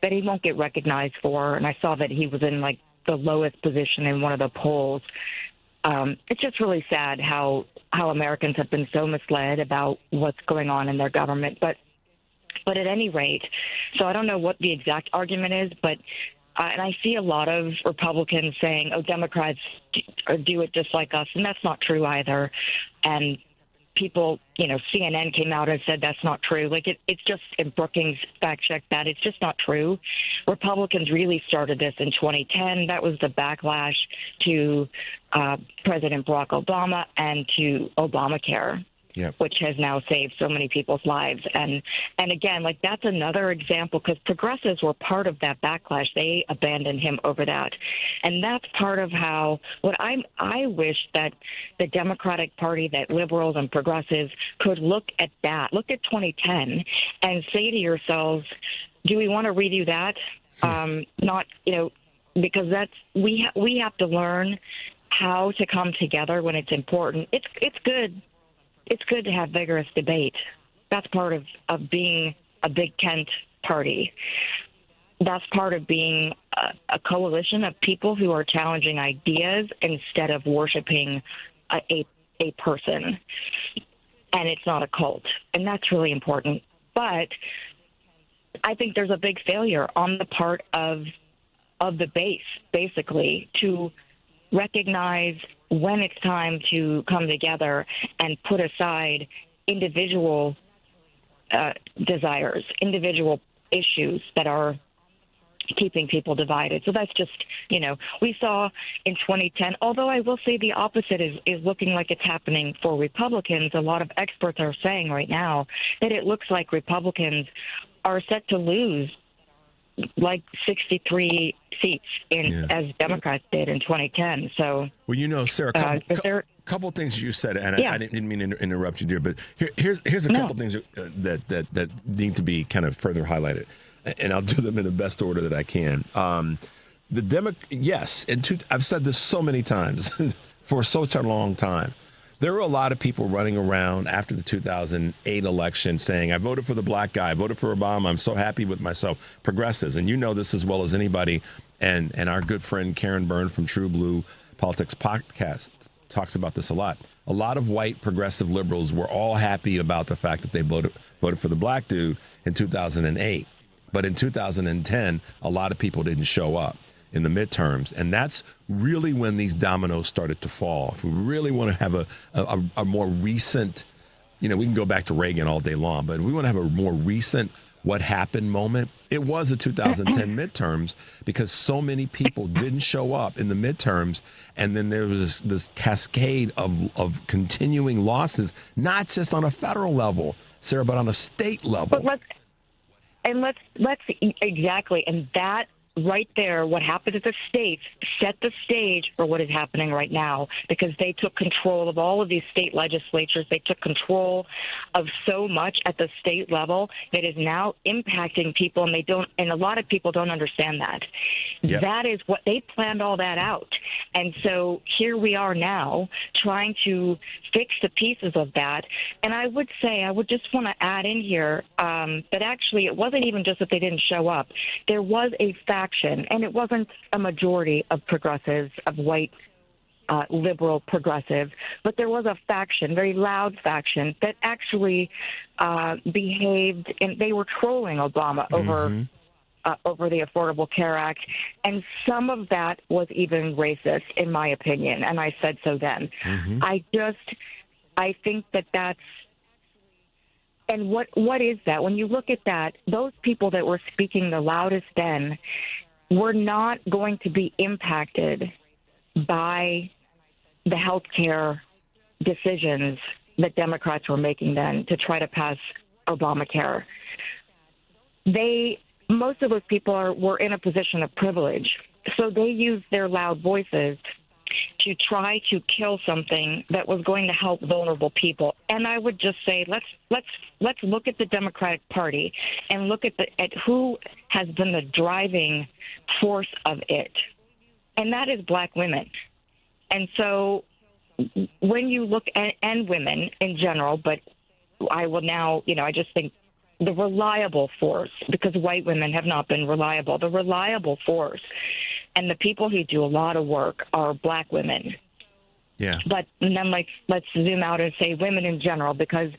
he won't get recognized for. And I saw that he was in, like, the lowest position in one of the polls. It's just really sad how Americans have been so misled about what's going on in their government. But at any rate, so I don't know what the exact argument is, but and I see a lot of Republicans saying, oh, Democrats do it just like us, and that's not true either. And people, CNN came out and said that's not true. Like, it's just, and Brookings fact-checked that, it's just not true. Republicans really started this in 2010. That was the backlash to President Barack Obama and to Obamacare. Yep. Which has now saved so many people's lives. And again, like, that's another example, because progressives were part of that backlash. They abandoned him over that. And that's part of how I wish that the Democratic Party, that liberals and progressives could look at that, look at 2010 and say to yourselves, do we want to redo that? Not, because that's, we have to learn how to come together when it's important. It's good. It's good to have vigorous debate. That's part of being a big tent party. That's part of being a coalition of people who are challenging ideas instead of worshiping a person. And it's not a cult. And that's really important. But I think there's a big failure on the part of the base, basically, to recognize when it's time to come together and put aside individual desires, individual issues that are keeping people divided. So that's just, we saw in 2010, although I will say the opposite is looking like it's happening for Republicans. A lot of experts are saying right now that it looks like Republicans are set to lose like 63 seats as Democrats did in 2010. So, well, Sarah, couple things you said, and I didn't mean to interrupt you, dear, but here's a couple things that need to be kind of further highlighted, and I'll do them in the best order that I can. Yes, and I've said this so many times for such a long time. There were a lot of people running around after the 2008 election saying, I voted for the black guy, I voted for Obama, I'm so happy with myself. Progressives, and you know this as well as anybody, and our good friend Karen Byrne from True Blue Politics Podcast talks about this a lot. A lot of white progressive liberals were all happy about the fact that they voted for the black dude in 2008. But in 2010, a lot of people didn't show up in the midterms. And that's really when these dominoes started to fall. If we really want to have a more recent, we can go back to Reagan all day long, but if we want to have a more recent what happened moment, it was the 2010 midterms, because so many people didn't show up in the midterms. And then there was this cascade of continuing losses, not just on a federal level, Sarah, but on a state level. But let's exactly. And that right there, what happened at the states set the stage for what is happening right now, because they took control of all of these state legislatures. They took control of so much at the state level that is now impacting people, and a lot of people don't understand that. Yep. That is what they planned all that out. And so here we are now trying to fix the pieces of that. And I would just want to add in here that actually it wasn't even just that they didn't show up. There was a faction, and it wasn't a majority of progressives, of white liberal progressives, but there was a faction, very loud faction, that actually behaved, and they were trolling Obama over the Affordable Care Act, and some of that was even racist, in my opinion, and I said so then. I think that's And what is that? When you look at that, those people that were speaking the loudest then were not going to be impacted by the health care decisions that Democrats were making then to try to pass Obamacare. Most of those people were in a position of privilege, so they used their loud voices to try to kill something that was going to help vulnerable people. And I would just say, let's look at the Democratic Party and look at who has been the driving force of it, and that is Black women. And so when you look at, and women in general, but I will now, I just think the reliable force, because white women have not been reliable, the reliable force and the people who do a lot of work are Black women. Yeah. But then let's zoom out and say women in general, because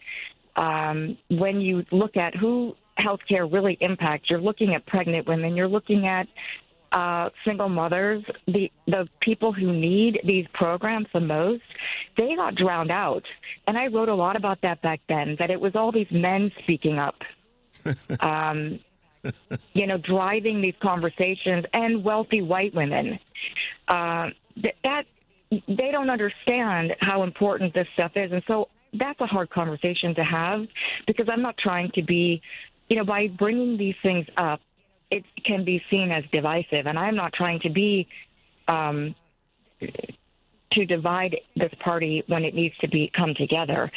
when you look at who healthcare really impacts, you're looking at pregnant women, you're looking at single mothers, the people who need these programs the most, they got drowned out. And I wrote a lot about that back then, that it was all these men speaking up, driving these conversations, and wealthy white women. That they don't understand how important this stuff is. And so that's a hard conversation to have, because I'm not trying to be, by bringing these things up, it can be seen as divisive, and I'm not trying to be to divide this party when it needs to come together.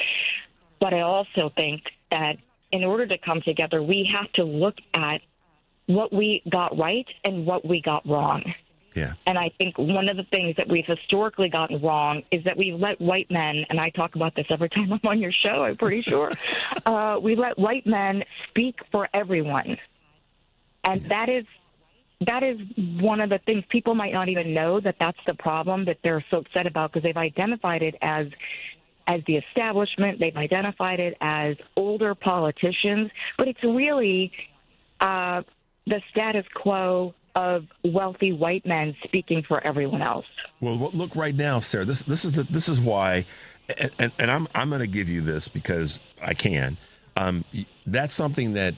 But I also think that in order to come together, we have to look at what we got right and what we got wrong. Yeah. And I think one of the things that we've historically gotten wrong is that we've let white men, and I talk about this every time I'm on your show, I'm pretty sure, we let white men speak for everyone. And that is one of the things people might not even know, that that's the problem that they're so upset about, because they've identified it as the establishment, they've identified it as older politicians, but it's really the status quo of wealthy white men speaking for everyone else. Well, look right now, Sarah. This is why, and I'm going to give you this because I can. That's something that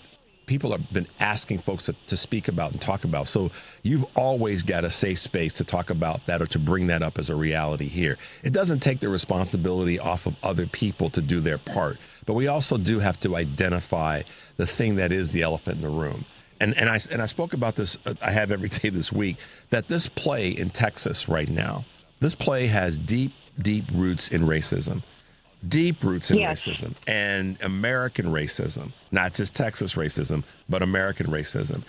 people have been asking folks to speak about and talk about. So you've always got a safe space to talk about that or to bring that up as a reality here. It doesn't take the responsibility off of other people to do their part, but we also do have to identify the thing that is the elephant in the room. And I spoke about this, I have every day this week, that this play in Texas right now, this play has deep roots in racism. Deep roots in racism and American racism, not just Texas racism, but American racism.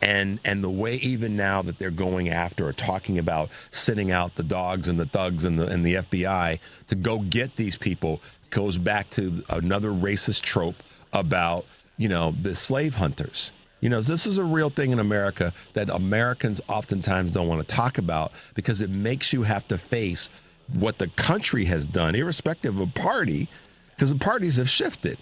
And the way even now that they're going after or talking about sending out the dogs and the thugs and the FBI to go get these people goes back to another racist trope about, the slave hunters. This is a real thing in America that Americans oftentimes don't want to talk about, because it makes you have to face what the country has done, irrespective of party, because the parties have shifted.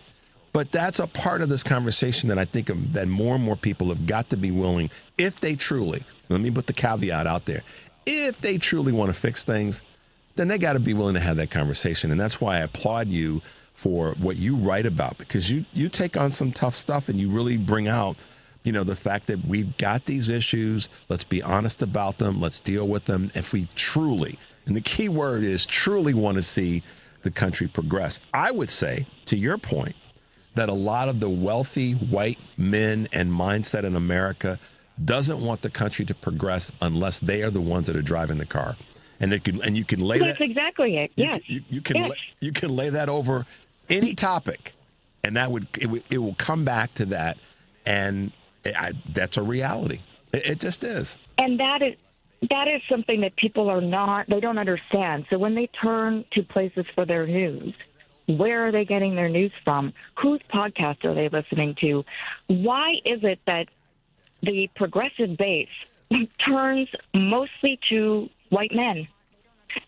But that's a part of this conversation that I think that more and more people have got to be willing, if they truly, let me put the caveat out there, if they truly want to fix things, then they got to be willing to have that conversation. And that's why I applaud you for what you write about, because you take on some tough stuff and you really bring out, the fact that we've got these issues. Let's be honest about them. Let's deal with them. If we truly, and the key word is truly, want to see the country progress. I would say, to your point, that a lot of the wealthy white men and mindset in America doesn't want the country to progress unless they are the ones that are driving the car. And you can lay That's exactly it. Yes. You can lay that over any topic, and it will come back to that, and that's a reality. It just is. And that is something that people they don't understand. So when they turn to places for their news, where are they getting their news from? Whose podcast are they listening to? Why is it that the progressive base turns mostly to white men?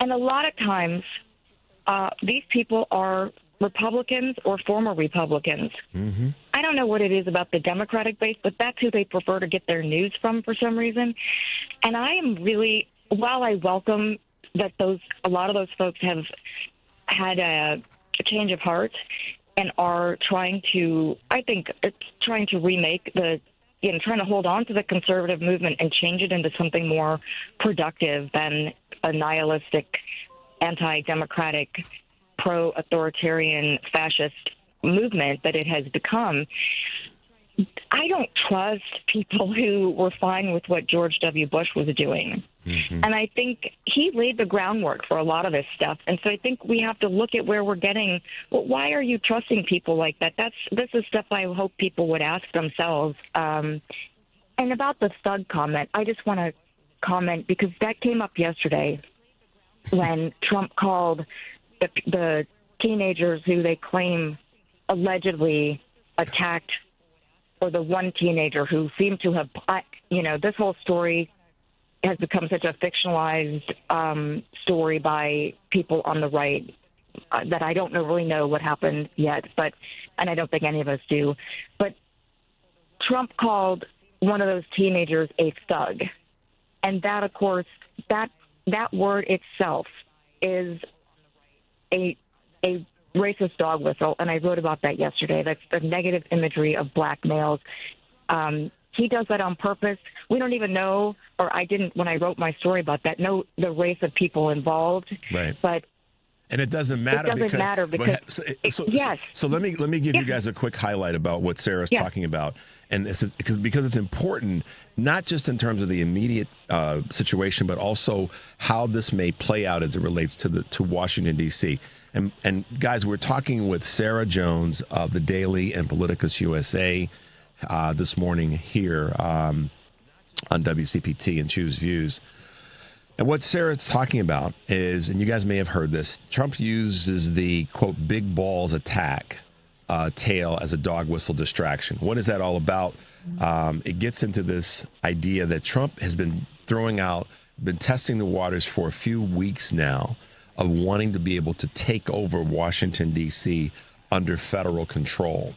And a lot of times, these people are Republicans or former Republicans. Mm-hmm. I don't know what it is about the Democratic base, but that's who they prefer to get their news from for some reason. And I am really, while I welcome that a lot of those folks have had a change of heart, and are trying to, I think, trying to remake trying to hold on to the conservative movement and change it into something more productive than a nihilistic, anti-democratic, pro-authoritarian, fascist movement that it has become. I don't trust people who were fine with what George W. Bush was doing. Mm-hmm. And I think he laid the groundwork for a lot of this stuff. And so I think we have to look at where we're getting, well, why are you trusting people like that? This is stuff I hope people would ask themselves. And about the thug comment, I just want to comment because that came up yesterday when Trump called the teenagers who they claim allegedly attacked, or the one teenager who seemed to have, this whole story has become such a fictionalized story by people on the right that I don't really know what happened yet, and I don't think any of us do. But Trump called one of those teenagers a thug. And that, of course, that word itself is a racist dog whistle, and I wrote about that yesterday. That's the negative imagery of black males. He does that on purpose. We don't even know, or I didn't when I wrote my story about that, know the race of people involved. Right. And it doesn't matter. So let me give you guys a quick highlight about what Sarah's talking about, and this is because it's important, not just in terms of the immediate situation, but also how this may play out as it relates to Washington D.C. And guys, we're talking with Sarah Jones of the Daily and PoliticusUSA this morning here on WCPT and Choose Views. And what Sarah's talking about is, and you guys may have heard this, Trump uses the, quote, big balls attack tale as a dog whistle distraction. What is that all about? It gets into this idea that Trump has been been testing the waters for a few weeks now of wanting to be able to take over Washington, D.C. under federal control.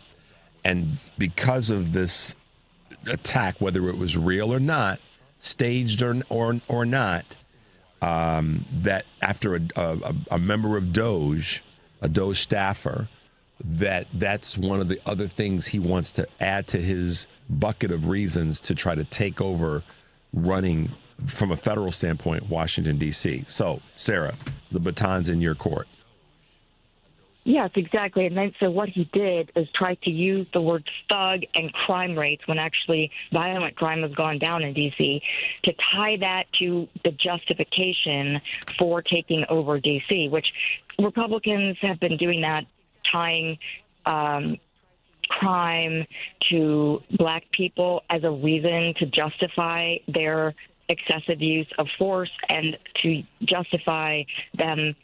And because of this attack, whether it was real or not, staged or not, that after a member of DOJ, a DOJ staffer, that's one of the other things he wants to add to his bucket of reasons to try to take over running, from a federal standpoint, Washington, D.C. So, Sarah, the baton's in your court. Yes, exactly. And then so what he did is try to use the word thug and crime rates when actually violent crime has gone down in D.C. to tie that to the justification for taking over D.C., which Republicans have been doing that, tying crime to black people as a reason to justify their excessive use of force and to justify them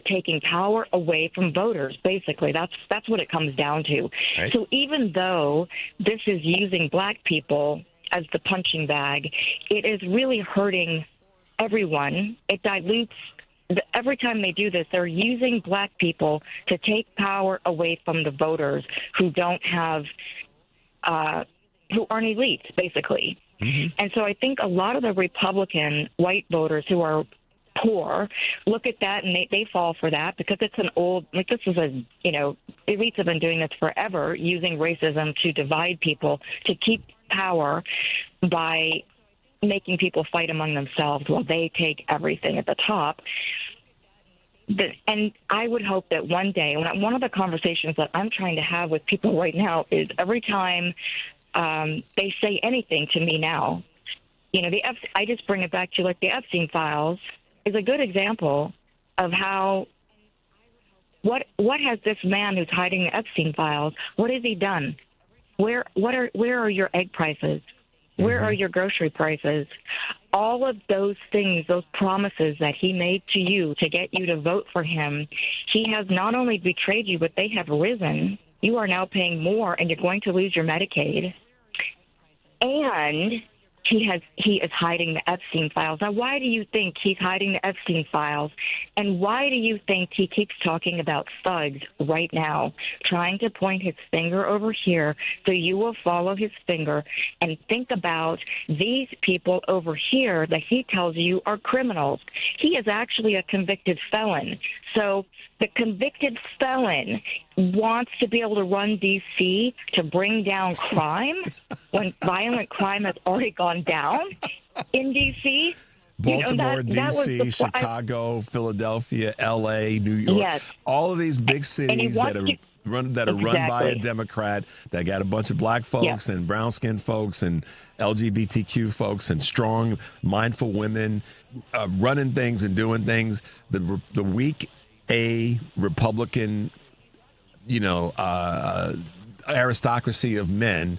taking power away from voters. Basically, that's what it comes down to. Right. So even though this is using black people as the punching bag, it is really hurting everyone. It dilutes. Every time they do this, they're using black people to take power away from the voters who don't have, who aren't elites, basically. Mm-hmm. And so I think a lot of the Republican white voters who are poor look at that and they fall for that because it's an old, like this is elites have been doing this forever, using racism to divide people, to keep power by making people fight among themselves while they take everything at the top. And I would hope that one day, one of the conversations that I'm trying to have with people right now is every time they say anything to me now, I just bring it back to like the Epstein files is a good example of how, what has this man who's hiding the Epstein files, what has he done? Where are your egg prices? Where are your grocery prices? All of those things, those promises that he made to you to get you to vote for him, he has not only betrayed you, but they have risen. You are now paying more, and you're going to lose your Medicaid. And he is hiding the Epstein files. Now, why do you think he's hiding the Epstein files? And why do you think he keeps talking about thugs right now, trying to point his finger over here so you will follow his finger and think about these people over here that he tells you are criminals? He is actually a convicted felon. So the convicted felon wants to be able to run D.C. to bring down crime when violent crime has already gone down in D.C.? Baltimore, D.C., Chicago, Philadelphia, L.A., New York. Yes. All of these big cities that are run by a Democrat, that got a bunch of black folks and brown-skinned folks and LGBTQ folks and strong, mindful women running things and doing things. The weak A Republican, aristocracy of men,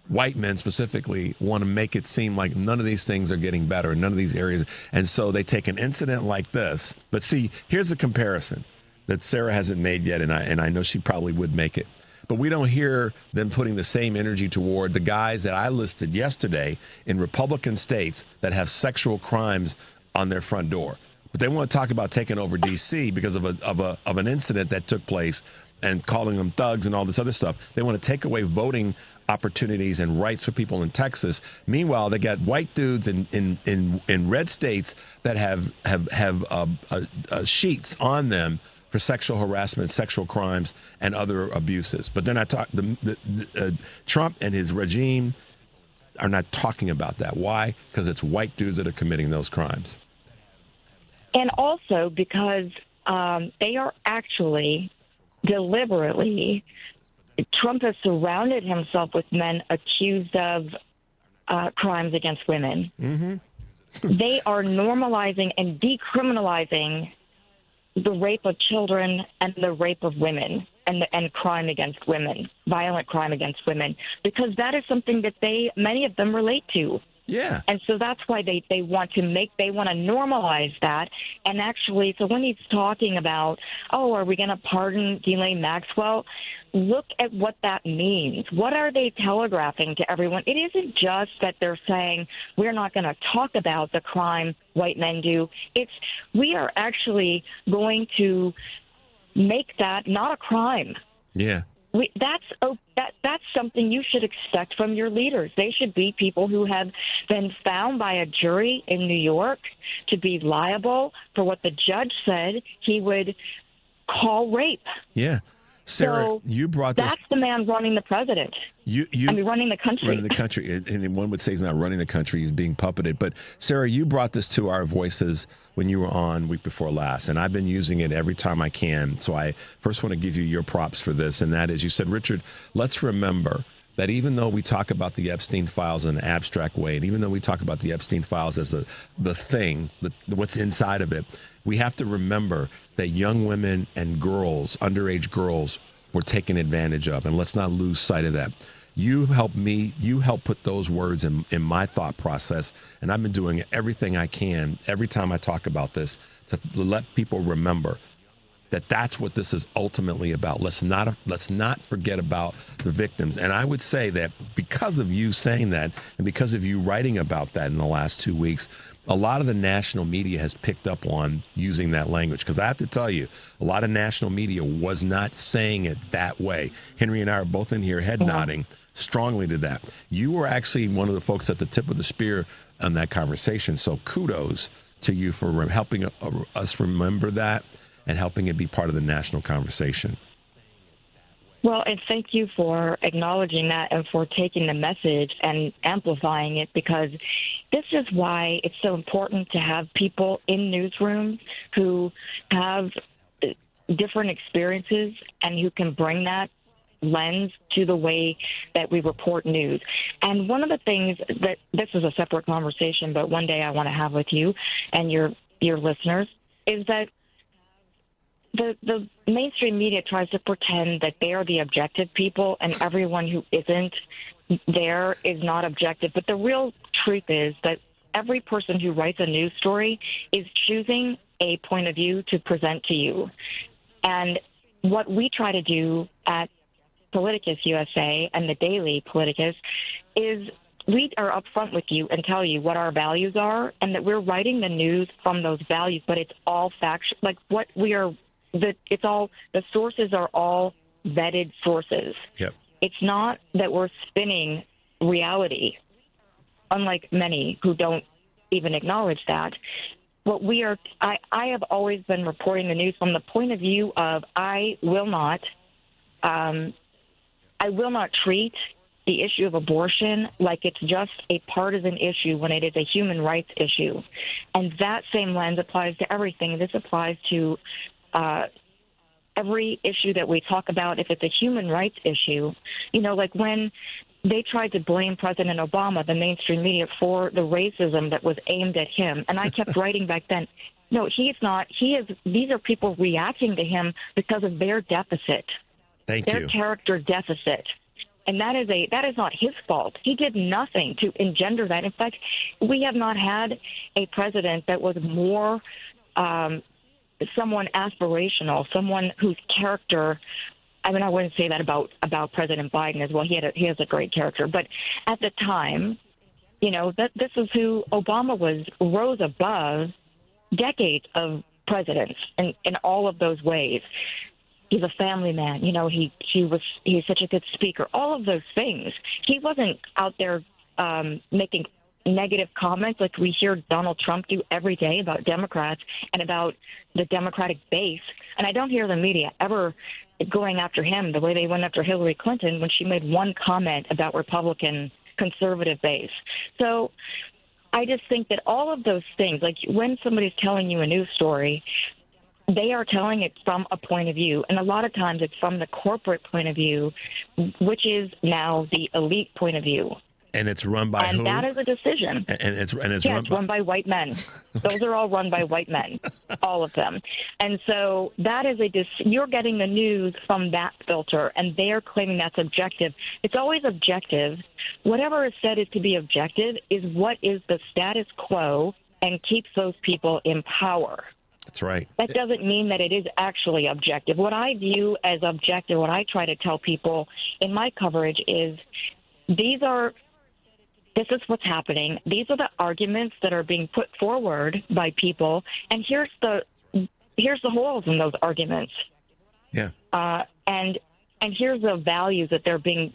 white men specifically, want to make it seem like none of these things are getting better, none of these areas. And so they take an incident like this. But see, here's a comparison that Sarah hasn't made yet, and I know she probably would make it. But we don't hear them putting the same energy toward the guys that I listed yesterday in Republican states that have sexual crimes on their front door. But they want to talk about taking over D.C. because of an incident that took place and calling them thugs and all this other stuff. They want to take away voting opportunities and rights for people in Texas. Meanwhile, they got white dudes in red states that have sheets on them for sexual harassment, sexual crimes, and other abuses. But they're not talking. Trump and his regime are not talking about that. Why? Because it's white dudes that are committing those crimes. And also because they are actually deliberately, Trump has surrounded himself with men accused of crimes against women. Mm-hmm. They are normalizing and decriminalizing the rape of children and the rape of women and crime against women, violent crime against women, because that is something that many of them relate to. Yeah. And so that's why they want to normalize that. And actually, so when he's talking about, are we going to pardon Ghislaine Maxwell? Look at what that means. What are they telegraphing to everyone? It isn't just that they're saying we're not going to talk about the crime white men do. We are actually going to make that not a crime. Yeah. That's something you should expect from your leaders. They should be people who have been found by a jury in New York to be liable for what the judge said he would call rape. Yeah. Sarah, you brought this. That's the man running the president. Running the country. Running the country. And one would say he's not running the country, he's being puppeted. But Sarah, you brought this to our voices when you were on week before last, and I've been using it every time I can. So I first want to give you your props for this, and that is, you said, Richard, let's remember that even though we talk about the Epstein files in an abstract way, and even though we talk about the Epstein files as the thing, what's inside of it, we have to remember that young women and girls, underage girls, were taken advantage of, and let's not lose sight of that. You helped put those words in my thought process, and I've been doing everything I can every time I talk about this to let people remember that that's what this is ultimately about. Let's not forget about the victims. And I would say that because of you saying that and because of you writing about that in the last 2 weeks, a lot of the national media has picked up on using that language. Because I have to tell you, a lot of national media was not saying it that way. Henry and I are both in here head nodding strongly to that. You were actually one of the folks at the tip of the spear on that conversation. So kudos to you for helping us remember that and helping it be part of the national conversation. Well, and thank you for acknowledging that and for taking the message and amplifying it, because this is why it's so important to have people in newsrooms who have different experiences and who can bring that lens to the way that we report news. And one of the things that this is a separate conversation, but one day I want to have with you and your listeners is that the mainstream media tries to pretend that they are the objective people and everyone who isn't there is not objective. But the real truth is that every person who writes a news story is choosing a point of view to present to you. And what we try to do at PoliticusUSA and the Daily Politicus is we are upfront with you and tell you what our values are and that we're writing the news from those values, but it's all factual. Like what we are, the sources are all vetted sources. Yep. It's not that we're spinning reality, unlike many who don't even acknowledge that. What we are, I have always been reporting the news from the point of view of I will not I will not treat the issue of abortion like it's just a partisan issue when it is a human rights issue. And that same lens applies to everything. This applies to every issue that we talk about. If it's a human rights issue, like when they tried to blame President Obama, the mainstream media, for the racism that was aimed at him. And I kept writing back then, no, he's not. These are people reacting to him because of their deficit. Their character deficit. And that is not his fault. He did nothing to engender that. In fact, we have not had a president that was more someone aspirational, someone whose character, I mean, I wouldn't say that about President Biden as well. He has a great character. But at the time, that this is who Obama rose above decades of presidents in all of those ways. He's a family man. He's such a good speaker. All of those things. He wasn't out there making negative comments like we hear Donald Trump do every day about Democrats and about the Democratic base. And I don't hear the media ever going after him the way they went after Hillary Clinton when she made one comment about Republican conservative base. So I just think that all of those things, like when somebody's telling you a news story, they are telling it from a point of view. And a lot of times it's from the corporate point of view, which is now the elite point of view. And it's run by who? And that is a decision. And it's run by white men. Those are all run by white men, all of them. And so that is you're getting the news from that filter, and they're claiming that's objective. It's always objective. Whatever is said is to be objective is what is the status quo and keeps those people in power. That's right. That doesn't mean that it is actually objective. What I view as objective, what I try to tell people in my coverage is this is what's happening. These are the arguments that are being put forward by people, and here's the holes in those arguments. Yeah. And here's the values that they're being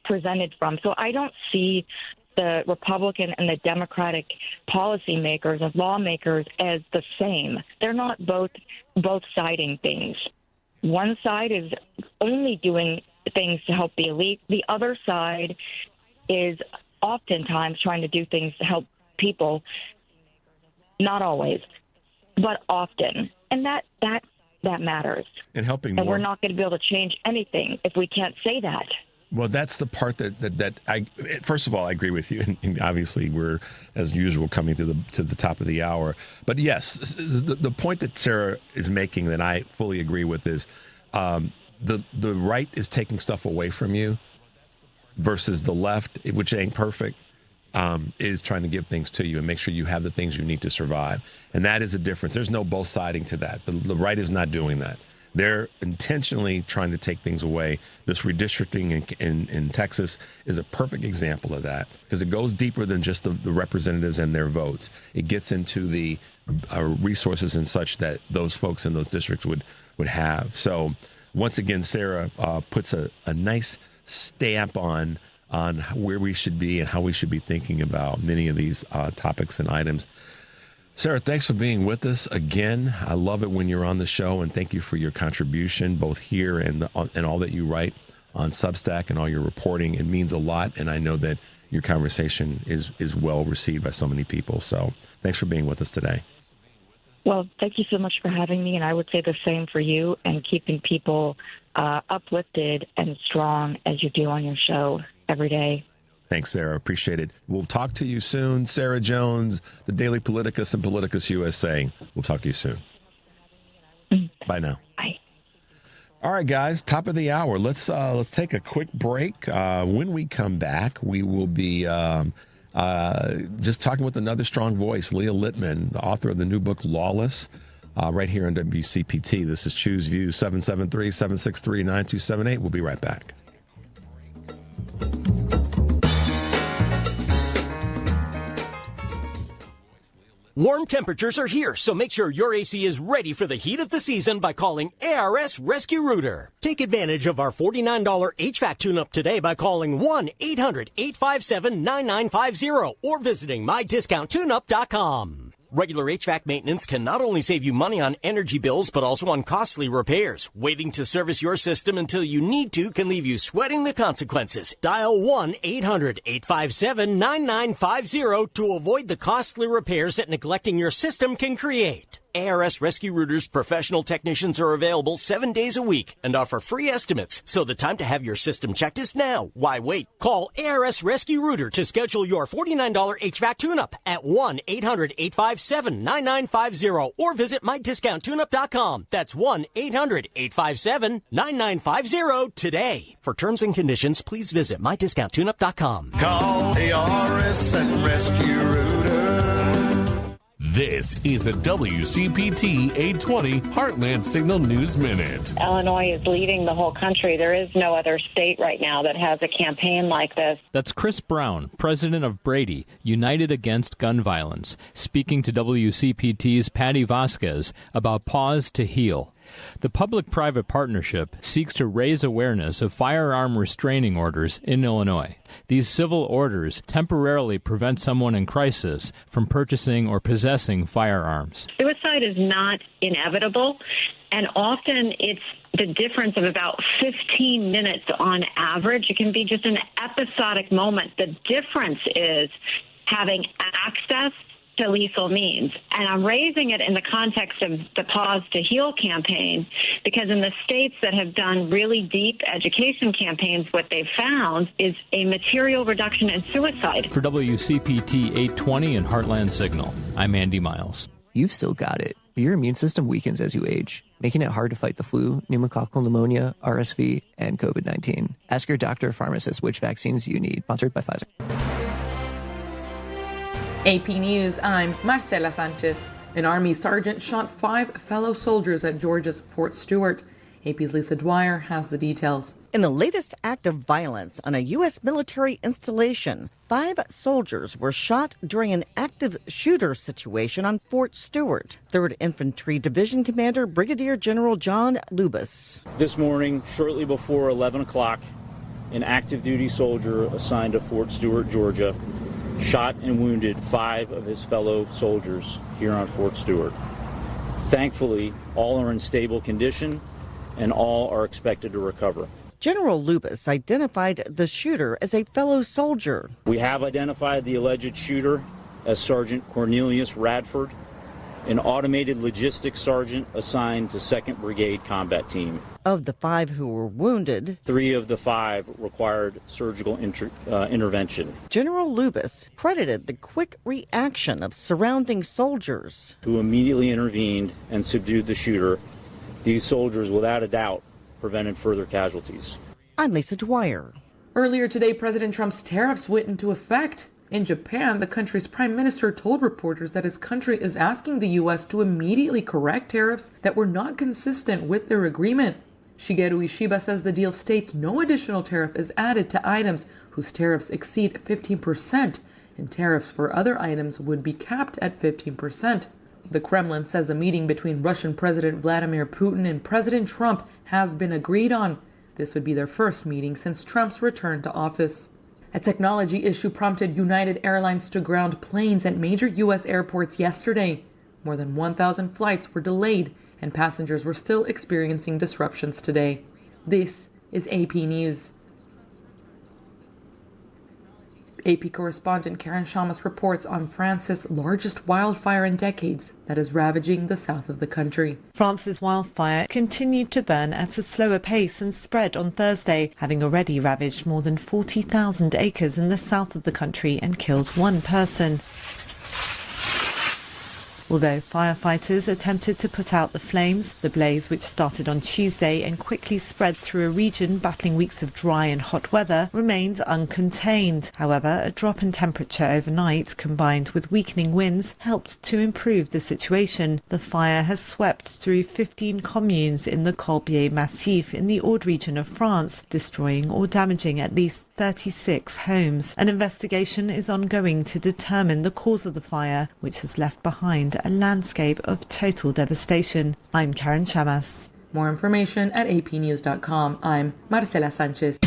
presented from. So I don't see the Republican and the Democratic policymakers and lawmakers as the same. They're not both siding things. One side is only doing things to help the elite. The other side is oftentimes trying to do things to help people. Not always, but often. And that matters. And helping and more. We're not going to be able to change anything if we can't say that. Well, that's the part that I, first of all, I agree with you. And obviously, we're, as usual, coming to the top of the hour. But yes, the point that Sarah is making that I fully agree with is the right is taking stuff away from you versus the left, which ain't perfect, is trying to give things to you and make sure you have the things you need to survive. And that is a difference. There's no both siding to that. The right is not doing that. They're intentionally trying to take things away. This redistricting in Texas is a perfect example of that because it goes deeper than just the representatives and their votes. It gets into the resources and such that those folks in those districts would have. So once again, Sarah puts a nice stamp on where we should be and how we should be thinking about many of these topics and items. Sarah, thanks for being with us again. I love it when you're on the show, and thank you for your contribution, both here and all that you write on Substack and all your reporting. It means a lot, and I know that your conversation is well received by so many people. So thanks for being with us today. Well, thank you so much for having me, and I would say the same for you and keeping people uplifted and strong as you do on your show every day. Thanks, Sarah. Appreciate it. We'll talk to you soon. Sarah Jones, the Daily Politicus and PoliticusUSA. We'll talk to you soon. Bye now. Bye. All right, guys. Top of the hour. Let's take a quick break. When we come back, we will be just talking with another strong voice, Leah Litman, the author of the new book Lawless, right here on WCPT. This is Choose Views 773-763-9278. We'll be right back. Warm temperatures are here, so make sure your AC is ready for the heat of the season by calling ARS Rescue Rooter. Take advantage of our $49 HVAC tune-up today by calling 1-800-857-9950 or visiting mydiscounttune-up.com. Regular HVAC maintenance can not only save you money on energy bills, but also on costly repairs. Waiting to service your system until you need to can leave you sweating the consequences. Dial 1-800-857-9950 to avoid the costly repairs that neglecting your system can create. ARS Rescue Routers professional technicians are available 7 days a week and offer free estimates, so the time to have your system checked is now. Why wait? Call ARS Rescue Router to schedule your $49 HVAC tune-up at 1-800-857-9950 or visit mydiscounttune-up.com. That's 1-800-857-9950 today. For terms and conditions, please visit mydiscounttune-up.com. Call ARS and Rescue Router. This is a WCPT 820 Heartland Signal News Minute. Illinois is leading the whole country. There is no other state right now that has a campaign like this. That's Chris Brown, president of Brady, United Against Gun Violence, speaking to WCPT's Patty Vasquez about Pause to Heal. The public-private partnership seeks to raise awareness of firearm restraining orders in Illinois. These civil orders temporarily prevent someone in crisis from purchasing or possessing firearms. Suicide is not inevitable, and often it's the difference of about 15 minutes on average. It can be just an episodic moment. The difference is having access to lethal means. And I'm raising it in the context of the Pause to Heal campaign, because in the states that have done really deep education campaigns, what they've found is a material reduction in suicide. For WCPT 820 and Heartland Signal, I'm Andy Miles. You've still got it, but your immune system weakens as you age, making it hard to fight the flu, pneumococcal pneumonia, RSV, and COVID-19. Ask your doctor or pharmacist which vaccines you need. Sponsored by Pfizer. AP News, I'm Marcela Sanchez. An Army sergeant shot 5 fellow soldiers at Georgia's Fort Stewart. AP's Lisa Dwyer has the details. In the latest act of violence on a U.S. military installation, 5 soldiers were shot during an active shooter situation on Fort Stewart. 3rd Infantry Division Commander Brigadier General John Lubas. This morning, shortly before 11 o'clock, an active duty soldier assigned to Fort Stewart, Georgia, shot and wounded 5 of his fellow soldiers here on Fort Stewart. Thankfully, all are in stable condition and all are expected to recover. General Lubas identified the shooter as a fellow soldier. We have identified the alleged shooter as Sergeant Cornelius Radford, an automated logistics sergeant assigned to 2nd Brigade Combat Team. Of the 5 who were wounded, 3 of the 5 required surgical intervention. General Lubas credited the quick reaction of surrounding soldiers, who immediately intervened and subdued the shooter. These soldiers, without a doubt, prevented further casualties. I'm Lisa Dwyer. Earlier today, President Trump's tariffs went into effect. In Japan, the country's prime minister told reporters that his country is asking the U.S. to immediately correct tariffs that were not consistent with their agreement. Shigeru Ishiba says the deal states no additional tariff is added to items whose tariffs exceed 15%, and tariffs for other items would be capped at 15%. The Kremlin says a meeting between Russian President Vladimir Putin and President Trump has been agreed on. This would be their first meeting since Trump's return to office. A technology issue prompted United Airlines to ground planes at major U.S. airports yesterday. More than 1,000 flights were delayed, and passengers were still experiencing disruptions today. This is AP News. AP correspondent Karen Shamas reports on France's largest wildfire in decades that is ravaging the south of the country. France's wildfire continued to burn at a slower pace and spread on Thursday, having already ravaged more than 40,000 acres in the south of the country and killed 1 person. Although firefighters attempted to put out the flames, the blaze, which started on Tuesday and quickly spread through a region battling weeks of dry and hot weather, remained uncontained. However, a drop in temperature overnight, combined with weakening winds, helped to improve the situation. The fire has swept through 15 communes in the Corbière Massif in the Aude region of France, destroying or damaging at least 36 homes. An investigation is ongoing to determine the cause of the fire, which has left behind a landscape of total devastation. I'm Karen Shamas. More information at apnews.com. I'm Marcela Sanchez.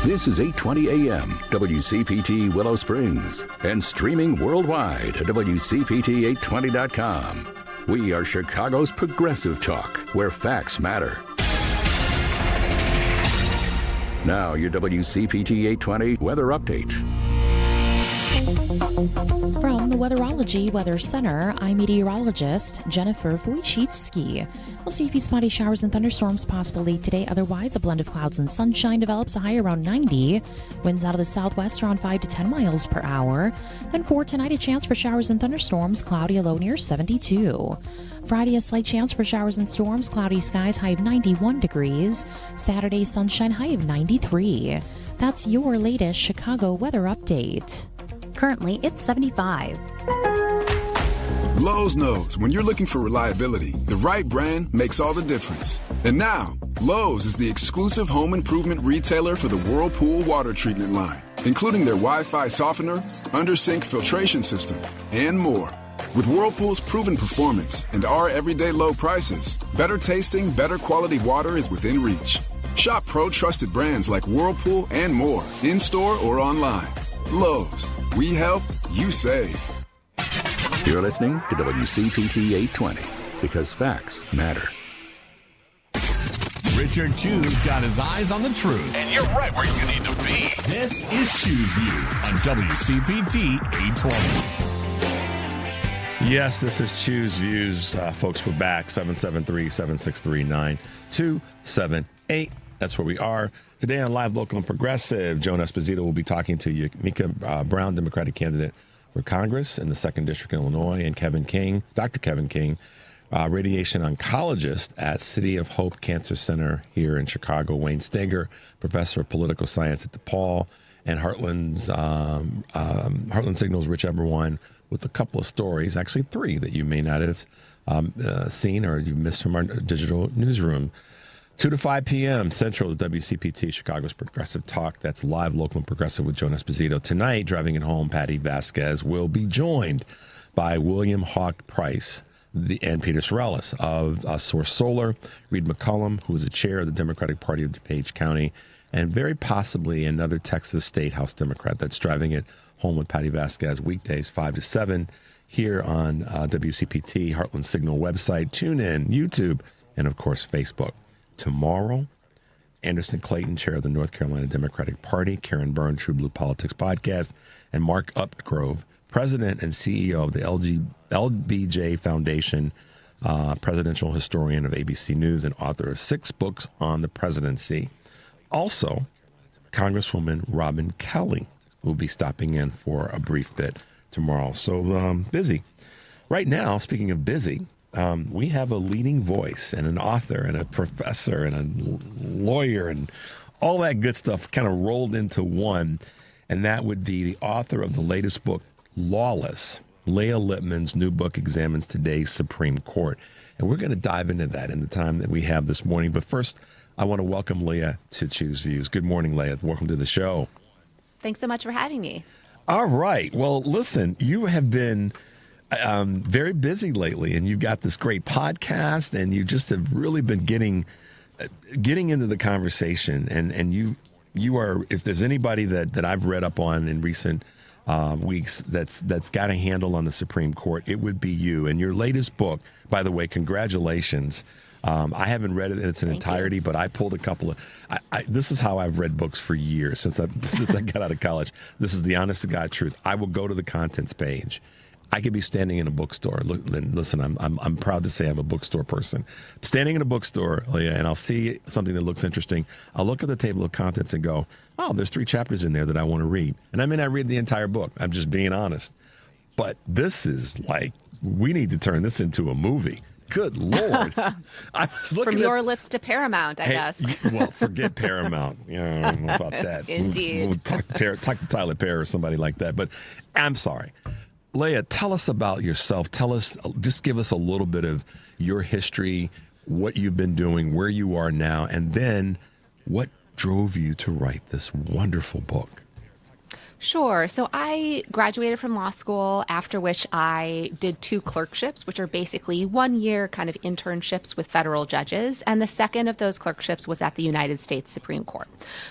This is 820 AM, WCPT Willow Springs, and streaming worldwide at WCPT820.com. We are Chicago's progressive talk, where facts matter. Now, your WCPT 820 weather update. From the Weatherology Weather Center, I'm meteorologist Jennifer Wojcicki. We'll see a few spotty showers and thunderstorms possible late today. Otherwise, a blend of clouds and sunshine develops, a high around 90. Winds out of the southwest around 5 to 10 miles per hour. Then for tonight, a chance for showers and thunderstorms, cloudy, a low near 72. Friday, a slight chance for showers and storms, cloudy skies, high of 91 degrees. Saturday, sunshine, high of 93. That's your latest Chicago weather update. Currently, it's 75. Lowe's knows when you're looking for reliability, the right brand makes all the difference. And now, Lowe's is the exclusive home improvement retailer for the Whirlpool water treatment line, including their Wi-Fi softener, under-sink filtration system, and more. With Whirlpool's proven performance and our everyday low prices, better tasting, better quality water is within reach. Shop pro-trusted brands like Whirlpool and more, in-store or online. Lowe's. We help, you save. You're listening to WCPT 820, because facts matter. Richard Chu's got his eyes on the truth. And you're right where you need to be. This is Chu's Views on WCPT 820. Yes, this is Chu's Views. Folks, we're back. 773-763-9278. That's where we are. Today on Live, Local, and Progressive, Joan Esposito will be talking to Yamika Brown, Democratic candidate for Congress in the 2nd District in Illinois, and Kevin King, Dr. Kevin King, radiation oncologist at City of Hope Cancer Center here in Chicago. Wayne Steger, professor of political science at DePaul, and Heartland Signals, Rich Eberwine, with a couple of stories, actually 3, that you may not have seen or you missed from our digital newsroom. 2 to 5 p.m. Central to WCPT, Chicago's Progressive Talk. That's Live, Local, and Progressive with Joan Esposito. Tonight, driving it home, Patty Vasquez will be joined by William Hawk Price and Peter Sorrellis of Source Solar, Reed McCollum, who is the chair of the Democratic Party of DuPage County, and very possibly another Texas State House Democrat that's driving it home with Patty Vasquez weekdays 5 to 7 here on WCPT, Heartland Signal website, TuneIn, YouTube, and, of course, Facebook. Tomorrow, Anderson Clayton, chair of the North Carolina Democratic Party, Karen Byrne, True Blue Politics podcast, and Mark Upgrove, president and CEO of the LBJ Foundation, presidential historian of ABC News, and author of 6 books on the presidency. Also, Congresswoman Robin Kelly will be stopping in for a brief bit tomorrow. So busy. Right now, speaking of busy, we have a leading voice and an author and a professor and a lawyer and all that good stuff kind of rolled into one. And that would be the author of the latest book, Lawless. Leah Litman's new book examines today's Supreme Court. And we're going to dive into that in the time that we have this morning. But first, I want to welcome Leah to Choose Views. Good morning, Leah. Welcome to the show. Thanks so much for having me. All right. Well, listen, you have been very busy lately, and you've got this great podcast, and you just have really been getting into the conversation. And you are, if there's anybody that I've read up on in recent weeks that's got a handle on the Supreme Court, it would be you. And your latest book, by the way, congratulations. I haven't read it in its entirety, but I pulled a couple of. This is how I've read books for years since I got out of college. This is the honest to God truth. I will go to the contents page. I could be standing in a bookstore. Listen, I'm proud to say I'm a bookstore person. Standing in a bookstore, Leah, and I'll see something that looks interesting. I'll look at the table of contents and go, oh, there's 3 chapters in there that I want to read. And I may not read the entire book. I'm just being honest. But this is like, we need to turn this into a movie. Good Lord. I was looking From your lips to Paramount, I guess. Well, forget Paramount. I don't know about that. Indeed. We'll talk to Tyler Perry or somebody like that. But I'm sorry. Leah, tell us about yourself. Just give us a little bit of your history, what you've been doing, where you are now, and then what drove you to write this wonderful book. Sure. So I graduated from law school, after which I did 2 clerkships, which are basically 1-year kind of internships with federal judges. And the second of those clerkships was at the United States Supreme Court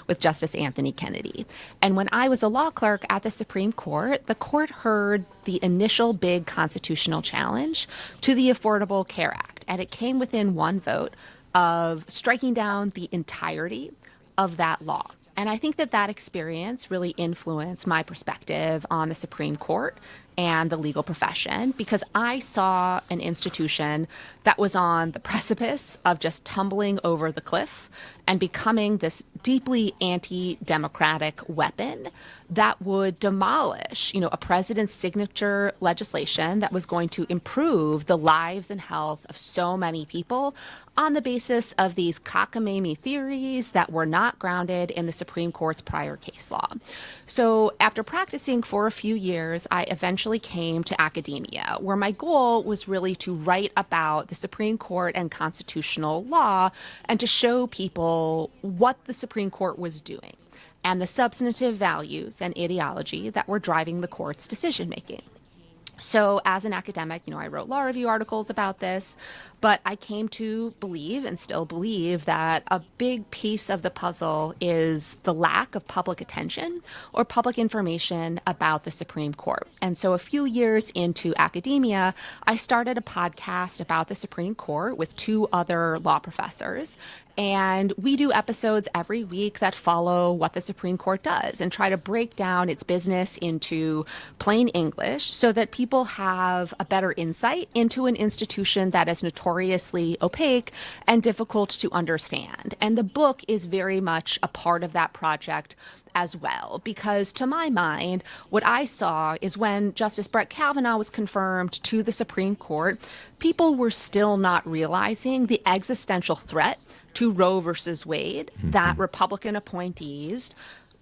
with Justice Anthony Kennedy. And when I was a law clerk at the Supreme Court, the court heard the initial big constitutional challenge to the Affordable Care Act. And it came within 1 vote of striking down the entirety of that law. And I think that experience really influenced my perspective on the Supreme Court and the legal profession, because I saw an institution that was on the precipice of just tumbling over the cliff and becoming this deeply anti-democratic weapon that would demolish, a president's signature legislation that was going to improve the lives and health of so many people on the basis of these cockamamie theories that were not grounded in the Supreme Court's prior case law. So after practicing for a few years, I eventually came to academia, where my goal was really to write about the Supreme Court and constitutional law and to show people what the Supreme Court was doing and the substantive values and ideology that were driving the court's decision-making. So as an academic, I wrote law review articles about this, but I came to believe and still believe that a big piece of the puzzle is the lack of public attention or public information about the Supreme Court. And so a few years into academia, I started a podcast about the Supreme Court with 2 other law professors. And we do episodes every week that follow what the Supreme Court does and try to break down its business into plain English so that people have a better insight into an institution that is notoriously opaque and difficult to understand. And the book is very much a part of that project as well, because to my mind, what I saw is when Justice Brett Kavanaugh was confirmed to the Supreme Court, people were still not realizing the existential threat to Roe versus Wade that Republican appointees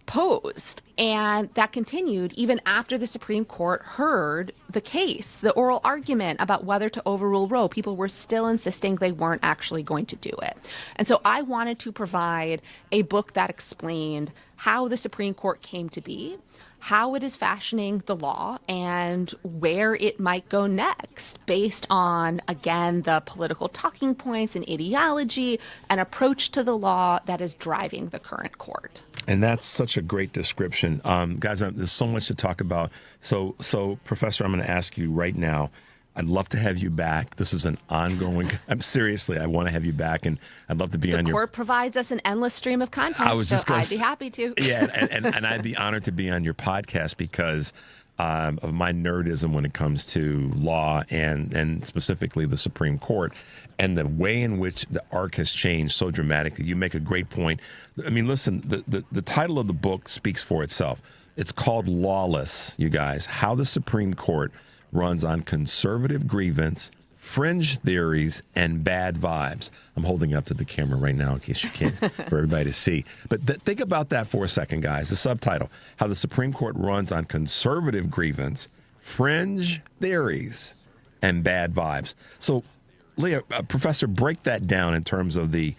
posed. And that continued even after the Supreme Court heard the case, the oral argument about whether to overrule Roe. People were still insisting they weren't actually going to do it. And so I wanted to provide a book that explained how the Supreme Court came to be, how it is fashioning the law, and where it might go next based on, again, the political talking points and ideology and approach to the law that is driving the current court. And that's such a great description. Guys, there's so much to talk about. So Professor, I'm going to ask you right now, I'd love to have you back. This is an ongoing. Seriously, I want to have you back, and I'd love to be on your. The court provides us an endless stream of content, I'd be happy to. Yeah, and I'd be honored to be on your podcast because of my nerdism when it comes to law and specifically the Supreme Court and the way in which the arc has changed so dramatically. You make a great point. I mean, listen, the title of the book speaks for itself. It's called Lawless, you guys, How the Supreme Court Runs on Conservative Grievance, Fringe Theories, and Bad Vibes. I'm holding up to the camera right now in case you can't, for everybody to see. But think about that for a second, guys. The subtitle, How the Supreme Court Runs on Conservative Grievance, Fringe Theories, and Bad Vibes. So, Leah, Professor, break that down in terms of the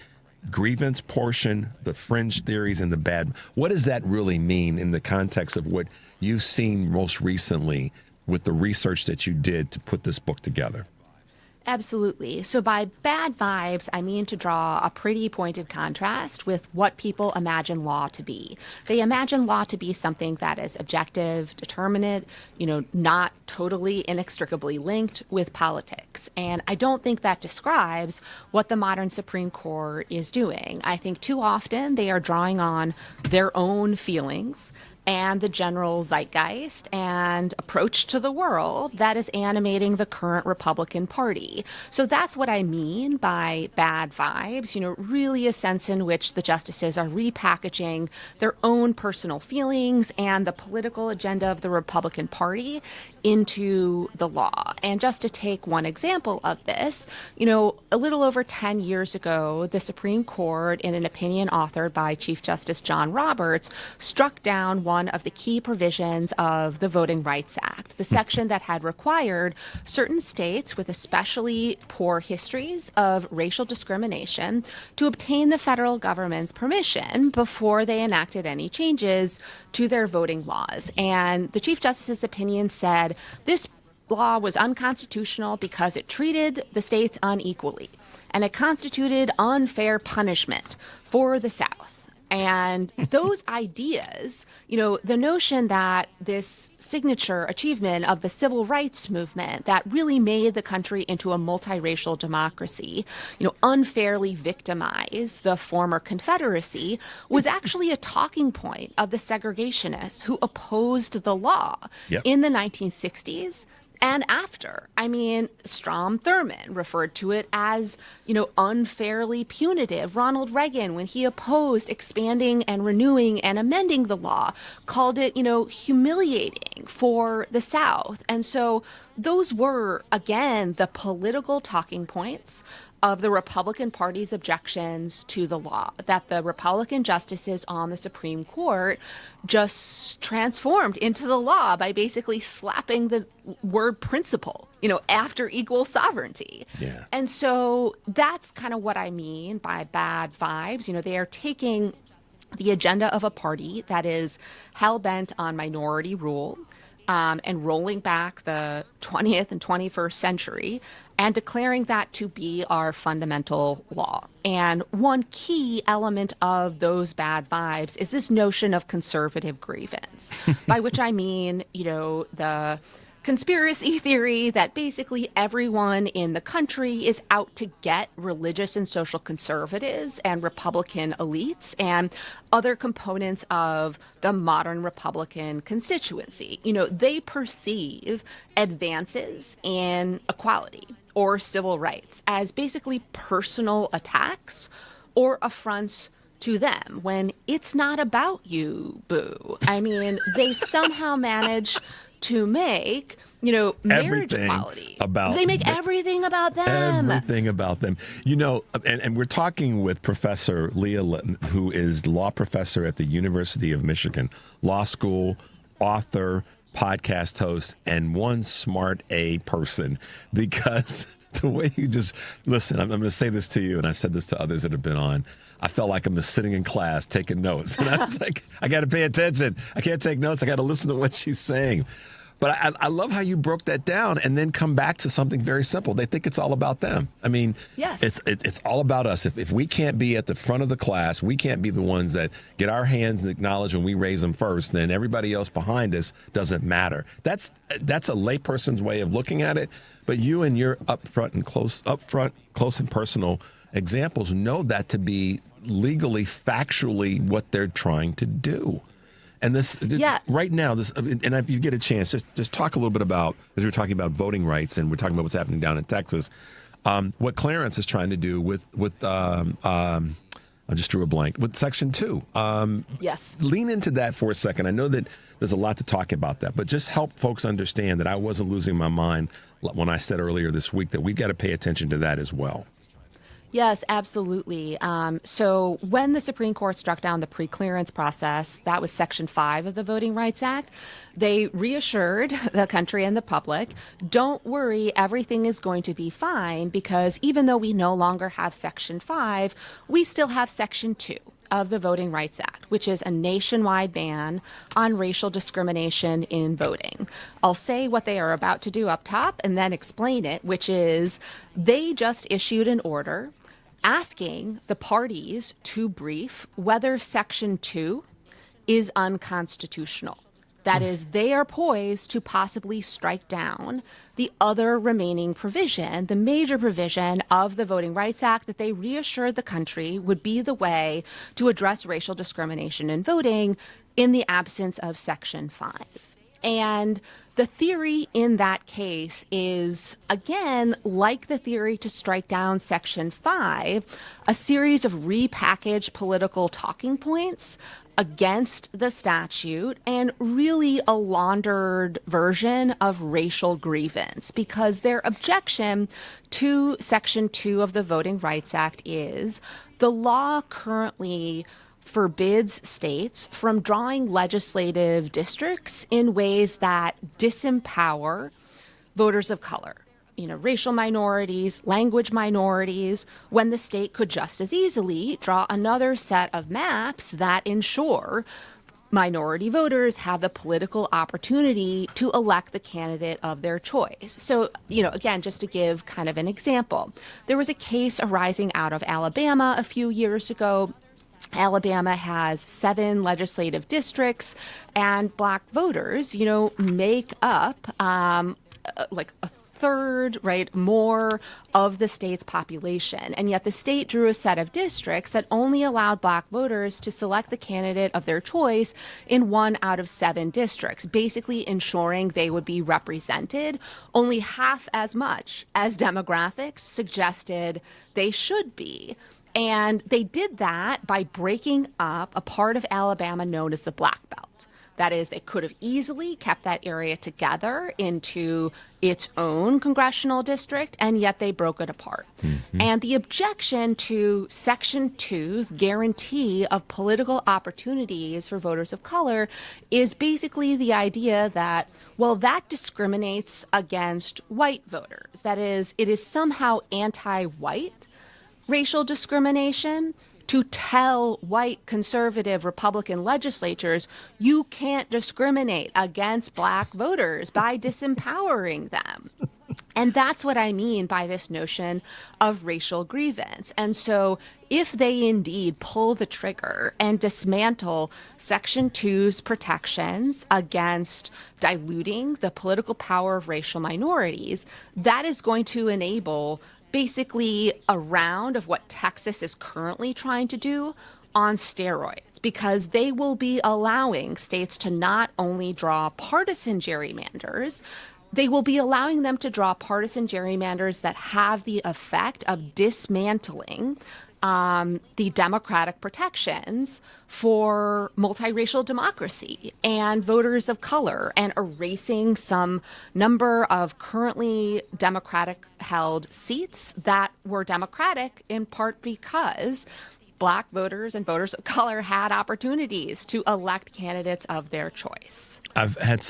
grievance portion, the fringe theories, and the bad. What does that really mean in the context of what you've seen most recently with the research that you did to put this book together? Absolutely. So by bad vibes, I mean to draw a pretty pointed contrast with what people imagine law to be. They imagine law to be something that is objective, determinate, not totally inextricably linked with politics. And I don't think that describes what the modern Supreme Court is doing. I think too often they are drawing on their own feelings and the general zeitgeist and approach to the world that is animating the current Republican Party. So that's what I mean by bad vibes, really a sense in which the justices are repackaging their own personal feelings and the political agenda of the Republican Party into the law. And just to take one example of this, a little over 10 years ago, the Supreme Court, in an opinion authored by Chief Justice John Roberts, struck down one one of the key provisions of the Voting Rights Act, the section that had required certain states with especially poor histories of racial discrimination to obtain the federal government's permission before they enacted any changes to their voting laws. And the Chief Justice's opinion said this law was unconstitutional because it treated the states unequally, and it constituted unfair punishment for the South. And those ideas, the notion that this signature achievement of the civil rights movement that really made the country into a multiracial democracy, unfairly victimized the former Confederacy, was actually a talking point of the segregationists who opposed the law in the 1960s. And after. I mean, Strom Thurmond referred to it as, unfairly punitive. Ronald Reagan, when he opposed expanding and renewing and amending the law, called it, humiliating for the South. And so those were, again, the political talking points of the Republican Party's objections to the law, that the Republican justices on the Supreme Court just transformed into the law by basically slapping the word principle, after equal sovereignty. Yeah. And so that's kind of what I mean by bad vibes. They are taking the agenda of a party that is hell-bent on minority rule, and rolling back the 20th and 21st century and declaring that to be our fundamental law. And one key element of those bad vibes is this notion of conservative grievance, by which I mean, the conspiracy theory that basically everyone in the country is out to get religious and social conservatives and Republican elites and other components of the modern Republican constituency. They perceive advances in equality or civil rights as basically personal attacks or affronts to them when it's not about you, boo. I mean, they somehow manage to make, marriage equality. They make everything about them. Everything about them. And we're talking with Professor Leah Litman, who is law professor at the University of Michigan, law school, author, podcast host, and one smart A person, because the way you just listen, I'm going to say this to you, and I said this to others that have been on. I felt like I'm just sitting in class taking notes. And I was like, I got to pay attention. I can't take notes. I got to listen to what she's saying. But I love how you broke that down and then come back to something very simple. They think it's all about them. I mean, yes. It's all about us. If we can't be at the front of the class, we can't be the ones that get our hands and acknowledge when we raise them first, then everybody else behind us doesn't matter. That's a layperson's way of looking at it. But you and your upfront, close and personal examples know that to be legally, factually what they're trying to do. And right now, and if you get a chance, just talk a little bit about, as we're talking about voting rights and we're talking about what's happening down in Texas, what Clarence is trying to do with I just drew a blank, with Section 2. Yes. Lean into that for a second. I know that there's a lot to talk about that, but just help folks understand that I wasn't losing my mind when I said earlier this week that we've got to pay attention to that as well. Yes, absolutely. So when the Supreme Court struck down the preclearance process, that was Section 5 of the Voting Rights Act, they reassured the country and the public, don't worry, everything is going to be fine, because even though we no longer have Section 5, we still have Section 2 of the Voting Rights Act, which is a nationwide ban on racial discrimination in voting. I'll say what they are about to do up top and then explain it, which is they just issued an order asking the parties to brief whether Section 2 is unconstitutional. That is, they are poised to possibly strike down the other remaining provision, the major provision of the Voting Rights Act that they reassured the country would be the way to address racial discrimination in voting in the absence of Section 5. And the theory in that case is, again, like the theory to strike down Section 5, a series of repackaged political talking points against the statute and really a laundered version of racial grievance, because their objection to Section 2 of the Voting Rights Act is the law currently forbids states from drawing legislative districts in ways that disempower voters of color, racial minorities, language minorities, when the state could just as easily draw another set of maps that ensure minority voters have the political opportunity to elect the candidate of their choice. So, again, just to give kind of an example, there was a case arising out of Alabama a few years ago. Alabama has 7 legislative districts, and Black voters, make up like a third, right, more of the state's population. And yet the state drew a set of districts that only allowed Black voters to select the candidate of their choice in 1 out of 7 districts, basically ensuring they would be represented only half as much as demographics suggested they should be. And they did that by breaking up a part of Alabama known as the Black Belt. That is, they could have easily kept that area together into its own congressional district, and yet they broke it apart. Mm-hmm. And the objection to Section 2's guarantee of political opportunities for voters of color is basically the idea that, well, that discriminates against white voters. That is, it is somehow anti-white racial discrimination to tell white conservative Republican legislatures you can't discriminate against Black voters by disempowering them. And that's what I mean by this notion of racial grievance. And so if they indeed pull the trigger and dismantle Section 2's protections against diluting the political power of racial minorities, that is going to enable basically a round of what Texas is currently trying to do on steroids, because they will be allowing states to not only draw partisan gerrymanders, they will be allowing them to draw partisan gerrymanders that have the effect of dismantling the democratic protections for multiracial democracy and voters of color, and erasing some number of currently Democratic-held seats that were Democratic in part because Black voters and voters of color had opportunities to elect candidates of their choice. I've had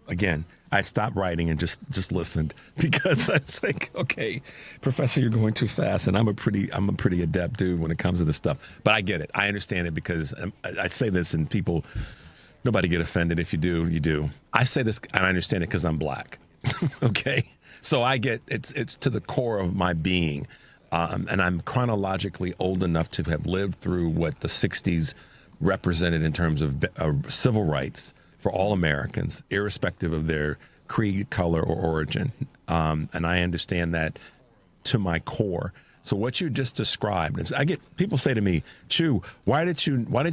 again, I stopped writing and just listened, because I was like, okay, Professor, you're going too fast. And I'm a pretty adept dude when it comes to this stuff. But I get it. I understand it, because I say this and nobody get offended. If you do, you do. I say this and I understand it because I'm Black. Okay. So I get it's to the core of my being. And I'm chronologically old enough to have lived through what the 60s represented in terms of civil rights for all Americans, irrespective of their creed, color, or origin. And I understand that to my core. So what you just described is, I get people say to me, Chu, why didn't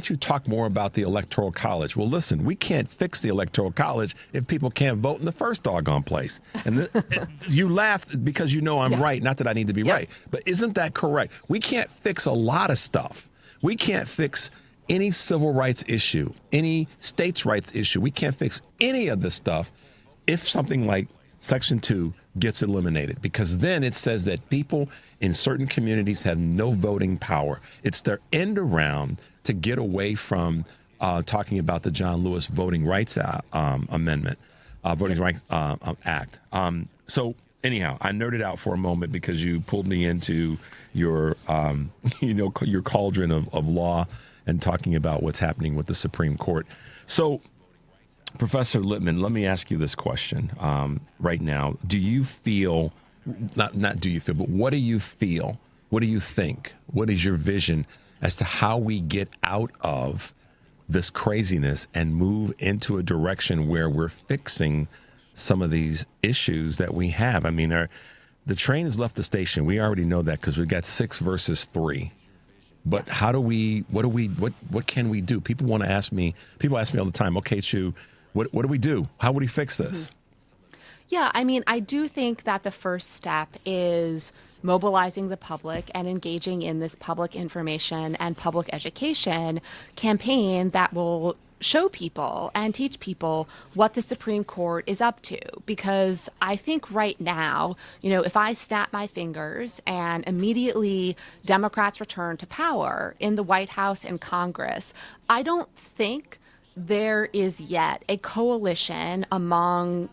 you talk more about the Electoral College? Well, listen, we can't fix the Electoral College if people can't vote in the first doggone place. And you laugh because I'm right, not that I need to be right. But isn't that correct? We can't fix a lot of stuff. We can't fix any civil rights issue, any states' rights issue. We can't fix any of this stuff if something like Section 2 gets eliminated, because then it says that people in certain communities have no voting power. It's their end around to get away from talking about the John Lewis Voting Rights Amendment, Voting Rights Act. So anyhow, I nerded out for a moment because you pulled me into your, your cauldron of law and talking about what's happening with the Supreme Court. So, Professor Litman, let me ask you this question right now. Do you feel, not do you feel, but what do you feel? What do you think? What is your vision as to how we get out of this craziness and move into a direction where we're fixing some of these issues that we have? I mean, the train has left the station. We already know that because we've got 6 versus 3. But what can we do? People ask me all the time, okay, Chu, what do we do? How would we fix this? Mm-hmm. Yeah, I mean, I do think that the first step is mobilizing the public and engaging in this public information and public education campaign that will show people and teach people what the Supreme Court is up to. Because I think right now, if I snap my fingers and immediately Democrats return to power in the White House and Congress, I don't think there is yet a coalition among,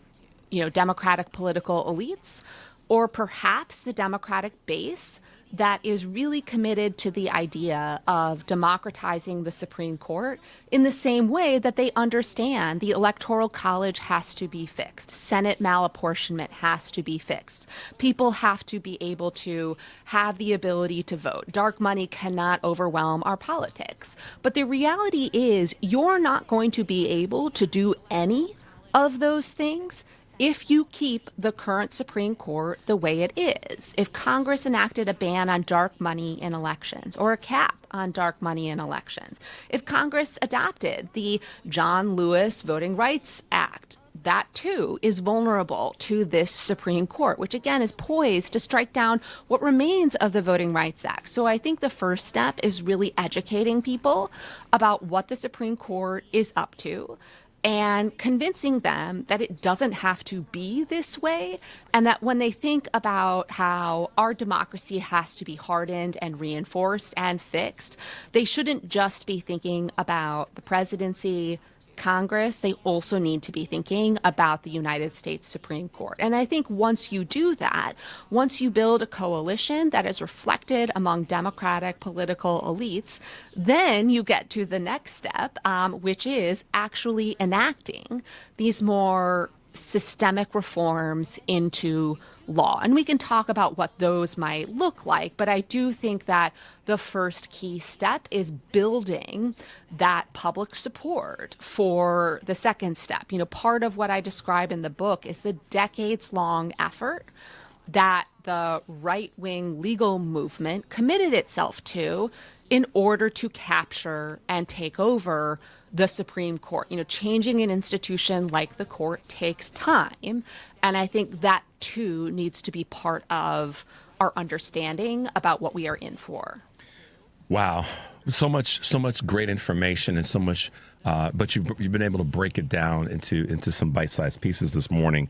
Democratic political elites or perhaps the Democratic base that is really committed to the idea of democratizing the Supreme Court in the same way that they understand the Electoral College has to be fixed. Senate malapportionment has to be fixed. People have to be able to have the ability to vote. Dark money cannot overwhelm our politics. But the reality is you're not going to be able to do any of those things if you keep the current Supreme Court the way it is. If Congress enacted a ban on dark money in elections or a cap on dark money in elections, if Congress adopted the John Lewis Voting Rights Act, that too is vulnerable to this Supreme Court, which again is poised to strike down what remains of the Voting Rights Act. So I think the first step is really educating people about what the Supreme Court is up to and convincing them that it doesn't have to be this way, and that when they think about how our democracy has to be hardened and reinforced and fixed, they shouldn't just be thinking about the presidency, Congress. They also need to be thinking about the United States Supreme Court. And I think once you do that, once you build a coalition that is reflected among Democratic political elites, then you get to the next step, which is actually enacting these more systemic reforms into law. And we can talk about what those might look like, but I do think that the first key step is building that public support for the second step. Part of what I describe in the book is the decades-long effort that the right-wing legal movement committed itself to in order to capture and take over the Supreme Court. Changing an institution like the court takes time. And I think that, too, needs to be part of our understanding about what we are in for. Wow. So much great information and so much, but you've been able to break it down into some bite-sized pieces this morning.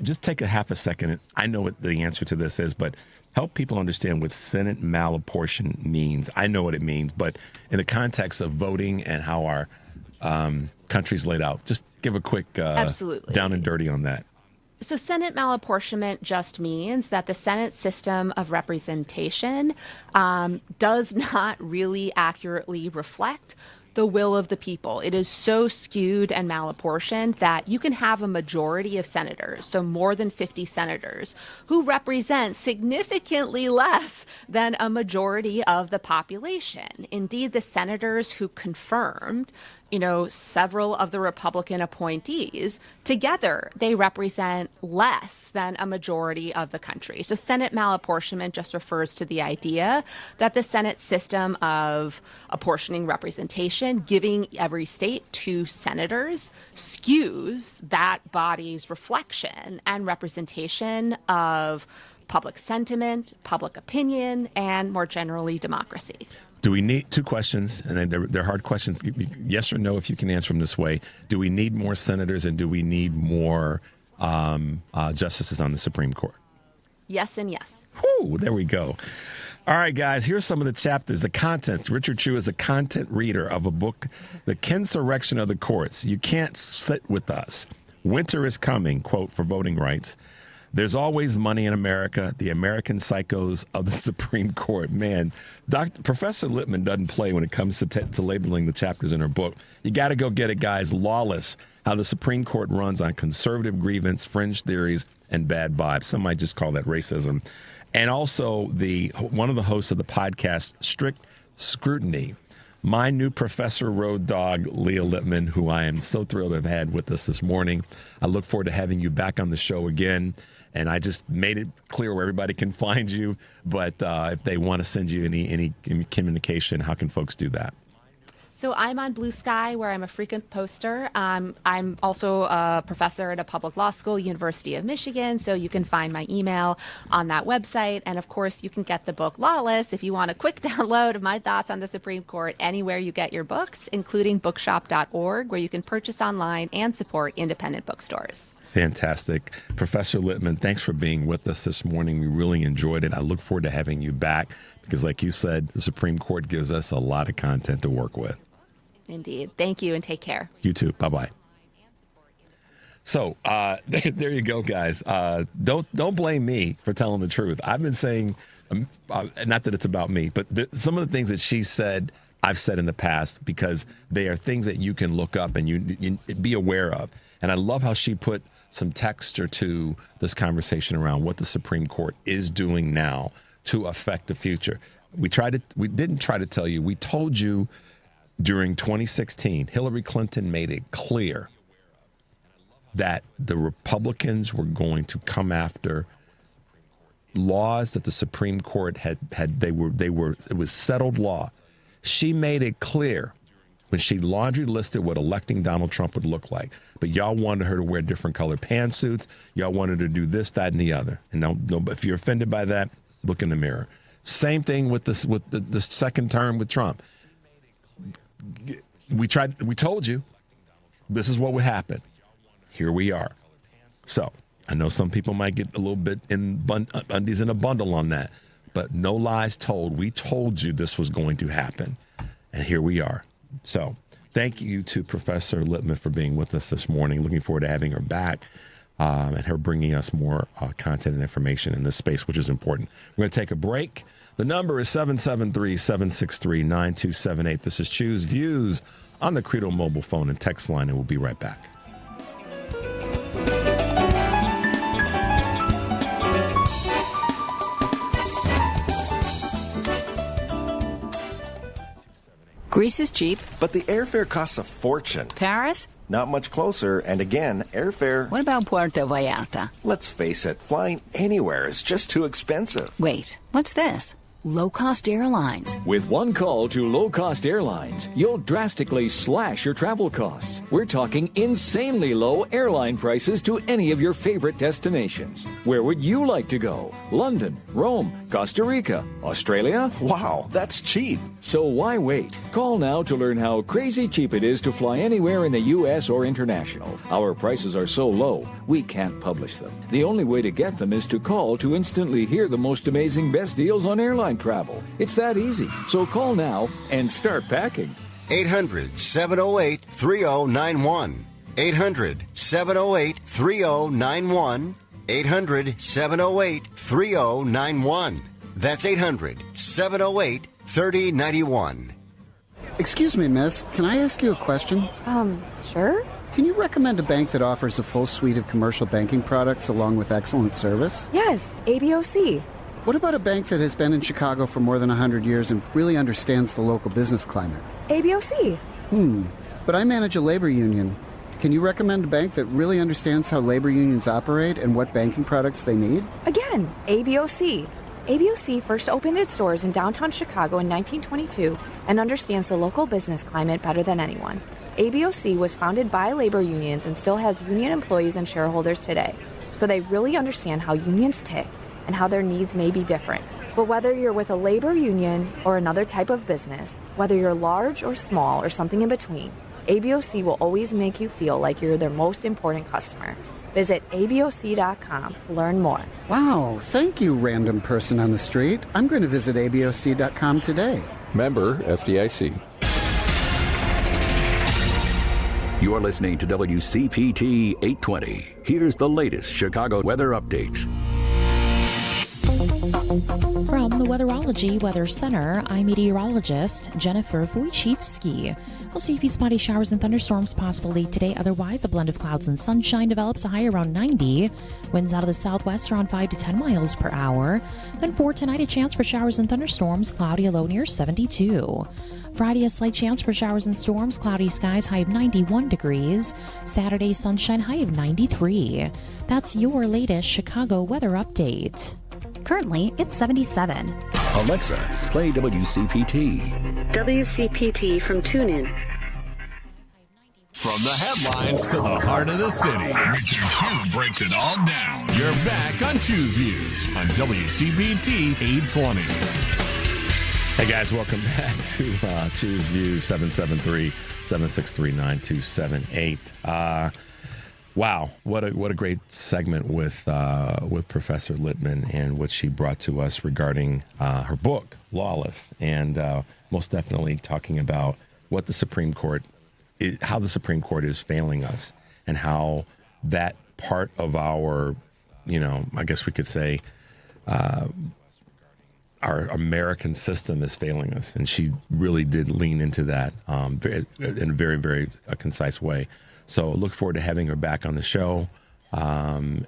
Just take a half a second. I know what the answer to this is, but help people understand what Senate malapportion means. I know what it means, but in the context of voting and how our country's laid out, just give a quick Absolutely. Down and dirty on that. So Senate malapportionment just means that the Senate system of representation does not really accurately reflect the will of the people. It is so skewed and malapportioned that you can have a majority of senators, so more than 50 senators, who represent significantly less than a majority of the population. Indeed, the senators who confirmed several of the Republican appointees, together they represent less than a majority of the country. So Senate malapportionment just refers to the idea that the Senate system of apportioning representation, giving every state 2 senators, skews that body's reflection and representation of public sentiment, public opinion, and more generally, democracy. Do we need 2 questions, and they're hard questions. Yes or no, if you can answer them this way. Do we need more senators, and do we need more justices on the Supreme Court? Yes and yes. Whew, there we go. All right, guys, here's some of the chapters, the contents. Richard Chu is a content reader of a book, The Kinsurrection of the Courts. You Can't Sit With Us. Winter is Coming, quote, for voting rights. There's Always Money in America, The American Psychos of the Supreme Court. Man, Professor Litman doesn't play when it comes to labeling the chapters in her book. You got to go get it, guys. Lawless, How the Supreme Court Runs on Conservative Grievance, Fringe Theories, and Bad Vibes. Some might just call that racism. And also one of the hosts of the podcast, Strict Scrutiny, my new Professor Road Dog, Leah Litman, who I am so thrilled to have had with us this morning. I look forward to having you back on the show again. And I just made it clear where everybody can find you. But if they want to send you any communication, how can folks do that? So I'm on Blue Sky, where I'm a frequent poster. I'm also a professor at a public law school, University of Michigan, so you can find my email on that website. And of course, you can get the book Lawless if you want a quick download of my thoughts on the Supreme Court anywhere you get your books, including bookshop.org, where you can purchase online and support independent bookstores. Fantastic. Professor Litman, thanks for being with us this morning. We really enjoyed it. I look forward to having you back because, like you said, the Supreme Court gives us a lot of content to work with. Indeed. Thank you and take care. You too. Bye-bye. So there you go, guys. Don't blame me for telling the truth. I've been saying, not that it's about me, but some of the things that she said, I've said in the past because they are things that you can look up and you be aware of. And I love how she put some texture to this conversation around what the Supreme Court is doing now to affect the future. We didn't try to tell you. We told you during 2016, Hillary Clinton made it clear that the Republicans were going to come after laws that the Supreme Court it was settled law. She made it clear when she laundry listed what electing Donald Trump would look like. But y'all wanted her to wear different colored pantsuits. Y'all wanted her to do this, that, and the other. And no, if you're offended by that, look in the mirror. Same thing with the second term with Trump. We told you this is what would happen. Here we are. So I know some people might get a little bit undies in a bundle on that, but no lies told. We told you this was going to happen, and here we are. So thank you to Professor Litman for being with us this morning. Looking forward to having her back and her bringing us more content and information in this space, which is important. We're going to take a break. The number is 773-763-9278. This is Choose Views on the Credo mobile phone and text line, and we'll be right back. Greece is cheap. But the airfare costs a fortune. Paris? Not much closer, and again, airfare... What about Puerto Vallarta? Let's face it, flying anywhere is just too expensive. Wait, what's this? Low-cost airlines. With one call to low-cost airlines, you'll drastically slash your travel costs. We're talking insanely low airline prices to any of your favorite destinations. Where would you like to go? London, Rome, Costa Rica, Australia? Wow, that's cheap. So why wait? Call now to learn how crazy cheap it is to fly anywhere in the U.S. or international. Our prices are so low, we can't publish them. The only way to get them is to call to instantly hear the most amazing best deals on airline travel. It's that easy. So call now and start packing. 800-708-3091. 800-708-3091. 800-708-3091. That's 800-708-3091. Excuse me, miss. Can I ask you a question? Sure. Can you recommend a bank that offers a full suite of commercial banking products along with excellent service? Yes, ABOC. What about a bank that has been in Chicago for more than 100 years and really understands the local business climate? ABOC. But I manage a labor union. Can you recommend a bank that really understands how labor unions operate and what banking products they need? Again, ABOC. ABOC first opened its doors in downtown Chicago in 1922 and understands the local business climate better than anyone. ABOC was founded by labor unions and still has union employees and shareholders today. So they really understand how unions tick and how their needs may be different. But whether you're with a labor union or another type of business, whether you're large or small or something in between, ABOC will always make you feel like you're their most important customer. Visit ABOC.com to learn more. Wow, thank you, random person on the street. I'm going to visit ABOC.com today. Member FDIC. You're listening to WCPT 820. Here's the latest Chicago weather updates. From the Weatherology Weather Center, I'm meteorologist Jennifer Wojcicki. We'll see a few spotty showers and thunderstorms possible late today. Otherwise, a blend of clouds and sunshine develops, a high around 90. Winds out of the southwest around 5 to 10 miles per hour. Then for tonight, a chance for showers and thunderstorms, cloudy, a low near 72. Friday, a slight chance for showers and storms, cloudy skies, high of 91 degrees. Saturday, sunshine, high of 93. That's your latest Chicago weather update. Currently, it's 77. Alexa, play WCPT. WCPT from TuneIn. From the headlines to the heart of the city, Richard Chew breaks it all down. You're back on Chew's Views on WCPT 820. Hey guys, welcome back to Chew's Views, 773-763-9278. Wow, what a great segment with Professor Litman and what she brought to us regarding her book, Lawless, and most definitely talking about what the Supreme Court, how the Supreme Court is failing us, and how that part of our, I guess we could say, our American system is failing us. And she really did lean into that in a very, very concise way. So look forward to having her back on the show. And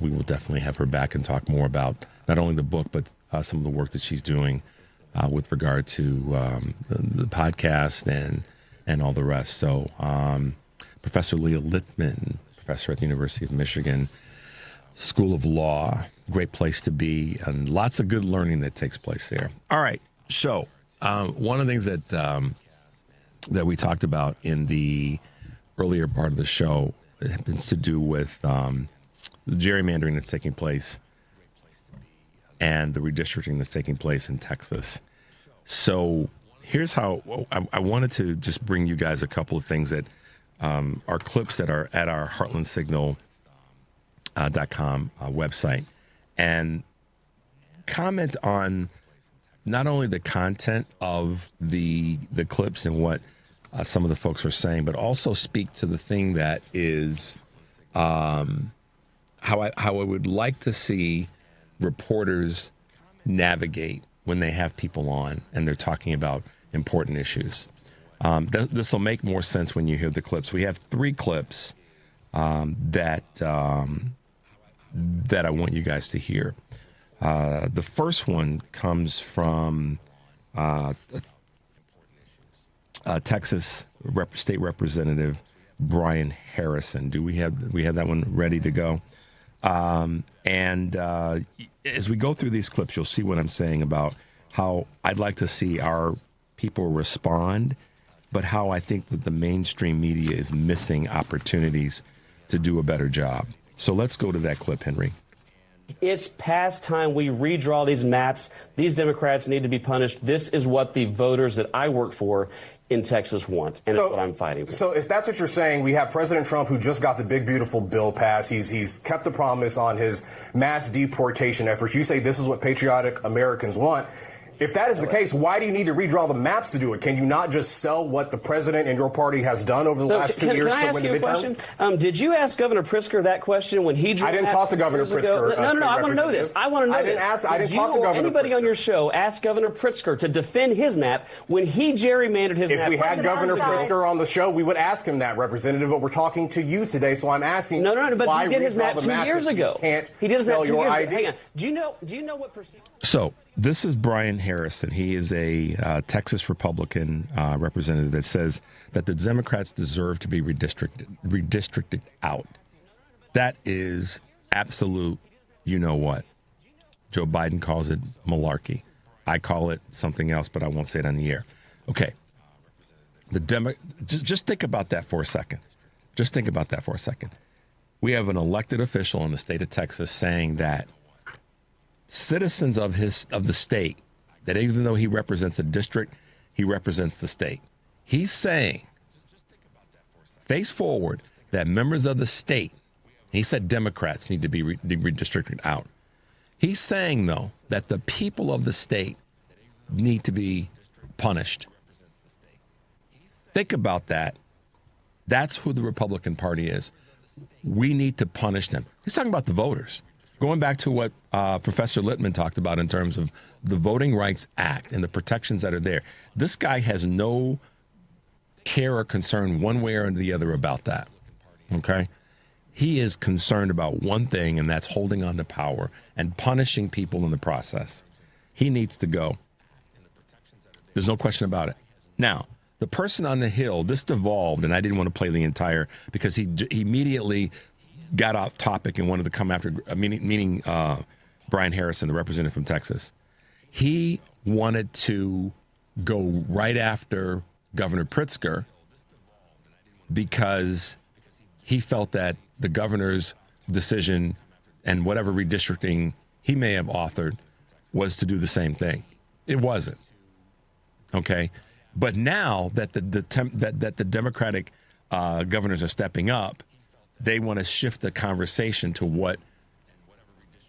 we will definitely have her back and talk more about not only the book, but some of the work that she's doing with regard to the podcast and all the rest. So Professor Leah Litman, professor at the University of Michigan School of Law, great place to be, and lots of good learning that takes place there. All right, so one of the things that we talked about in the earlier part of the show has to do with the gerrymandering that's taking place and the redistricting that's taking place in Texas. So here's how I wanted to just bring you guys a couple of things that are clips that are at our heartlandsignal.com website, and comment on not only the content of the clips and what some of the folks are saying, but also speak to the thing that is how I would like to see reporters navigate when they have people on and they're talking about important issues. This will make more sense when you hear the clips. We have 3 clips that I want you guys to hear. The first one comes from Texas State Representative Brian Harrison. Do we have that one ready to go? And as we go through these clips, you'll see what I'm saying about how I'd like to see our people respond, but how I think that the mainstream media is missing opportunities to do a better job. So let's go to that clip, Henry. It's past time we redraw these maps. These Democrats need to be punished. This is what the voters that I work for in Texas want, and it's what I'm fighting for. So if that's what you're saying, we have President Trump, who just got the big, beautiful bill passed. He's kept the promise on his mass deportation efforts. You say this is what patriotic Americans want. If that is the case, why do you need to redraw the maps to do it? Can you not just sell what the president and your party has done over the last 2 years to win the midterms? Did you ask Governor Pritzker that question when he drew? I didn't talk to Governor Pritzker. No, I want to know this. I want to know this. I didn't talk to Governor Pritzker. Anybody on your show ask Governor Pritzker to defend his map when he gerrymandered his map? If we had Governor Pritzker on the show, we would ask him that, Representative. But we're talking to you today, so I'm asking. No, but he did his map 2 years ago. He did his map 2 years ago. Hang on. Do you know what percent? So this is Brian Harrison. He is a Texas Republican representative that says that the Democrats deserve to be redistricted out. That is absolute, you know what? Joe Biden calls it malarkey. I call it something else, but I won't say it on the air. Okay. Just think about that for a second. We have an elected official in the state of Texas saying that citizens of the state, that even though he represents a district, he represents the state. He's saying, face forward, that members of the state, he said Democrats need to be redistricted out. He's saying, though, that the people of the state need to be punished. Think about that. That's who the Republican Party is. We need to punish them. He's talking about the voters. Going back to what Professor Litman talked about in terms of the Voting Rights Act and the protections that are there. This guy has no care or concern one way or the other about that. Okay? He is concerned about one thing, and that's holding on to power and punishing people in the process. He needs to go. There's no question about it. Now, the person on the Hill, this devolved, and I didn't want to play the entire, because he immediately got off topic and wanted to come after, meaning Brian Harrison, the representative from Texas. he wanted to go right after Governor Pritzker because he felt that the governor's decision and whatever redistricting he may have authored was to do the same thing. It wasn't. Okay? But now that the Democratic governors are stepping up, they want to shift the conversation to what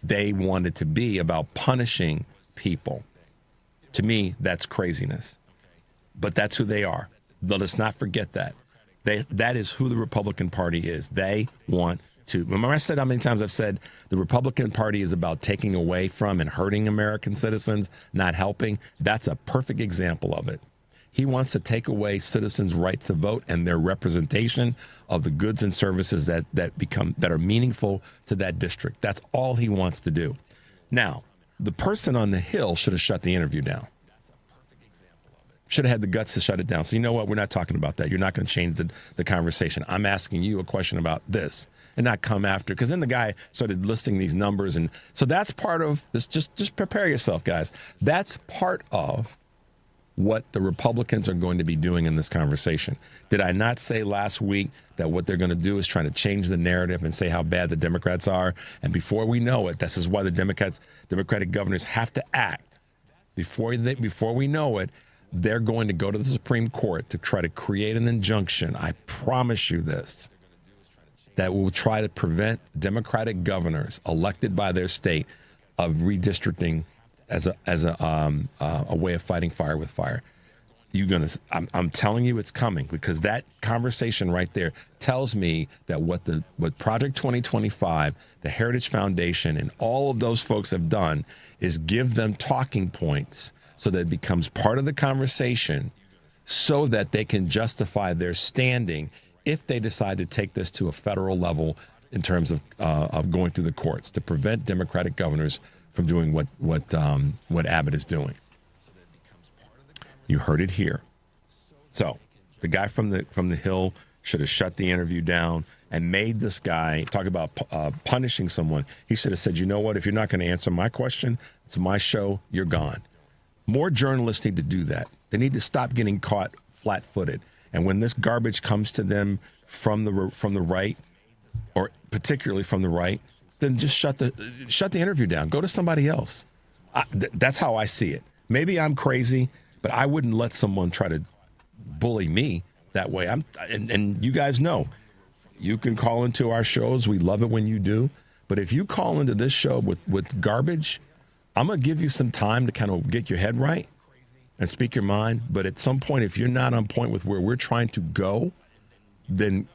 they want it to be about punishing people. To me, that's craziness. But that's who they are. Let us not forget that. That is who the Republican Party is. They want to. Remember I said how many times I've said the Republican Party is about taking away from and hurting American citizens, not helping? That's a perfect example of it. He wants to take away citizens' rights to vote and their representation of the goods and services that are meaningful to that district. That's all he wants to do. Now, the person on the Hill should have shut the interview down. Should have had the guts to shut it down. So you know what? We're not talking about that. You're not going to change the conversation. I'm asking you a question about this and not come after. Because then the guy started listing these numbers. And so that's part of this. Just prepare yourself, guys. That's part of what the Republicans are going to be doing in this conversation. Did I not say last week that what they're going to do is trying to change the narrative and say how bad the Democrats are? And before we know it, this is why the Democratic governors have to act. Before we know it, they're going to go to the Supreme Court to try to create an injunction. I promise you this, that will try to prevent Democratic governors elected by their state of redistricting as a way of fighting fire with fire. I'm telling you it's coming, because that conversation right there tells me that what Project 2025, the Heritage Foundation, and all of those folks have done is give them talking points so that it becomes part of the conversation so that they can justify their standing if they decide to take this to a federal level in terms of going through the courts to prevent Democratic governors from doing what Abbott is doing. You heard it here. So the guy from the Hill should have shut the interview down and made this guy talk about punishing someone. He should have said, you know what, if you're not going to answer my question, it's my show, you're gone. More journalists need to do that. They need to stop getting caught flat-footed. And when this garbage comes to them from the right, or particularly from the right, then just shut the interview down. Go to somebody else. That's how I see it. Maybe I'm crazy, but I wouldn't let someone try to bully me that way. And you guys know, you can call into our shows. We love it when you do. But if you call into this show with garbage, I'm going to give you some time to kind of get your head right and speak your mind. But at some point, if you're not on point with where we're trying to go, then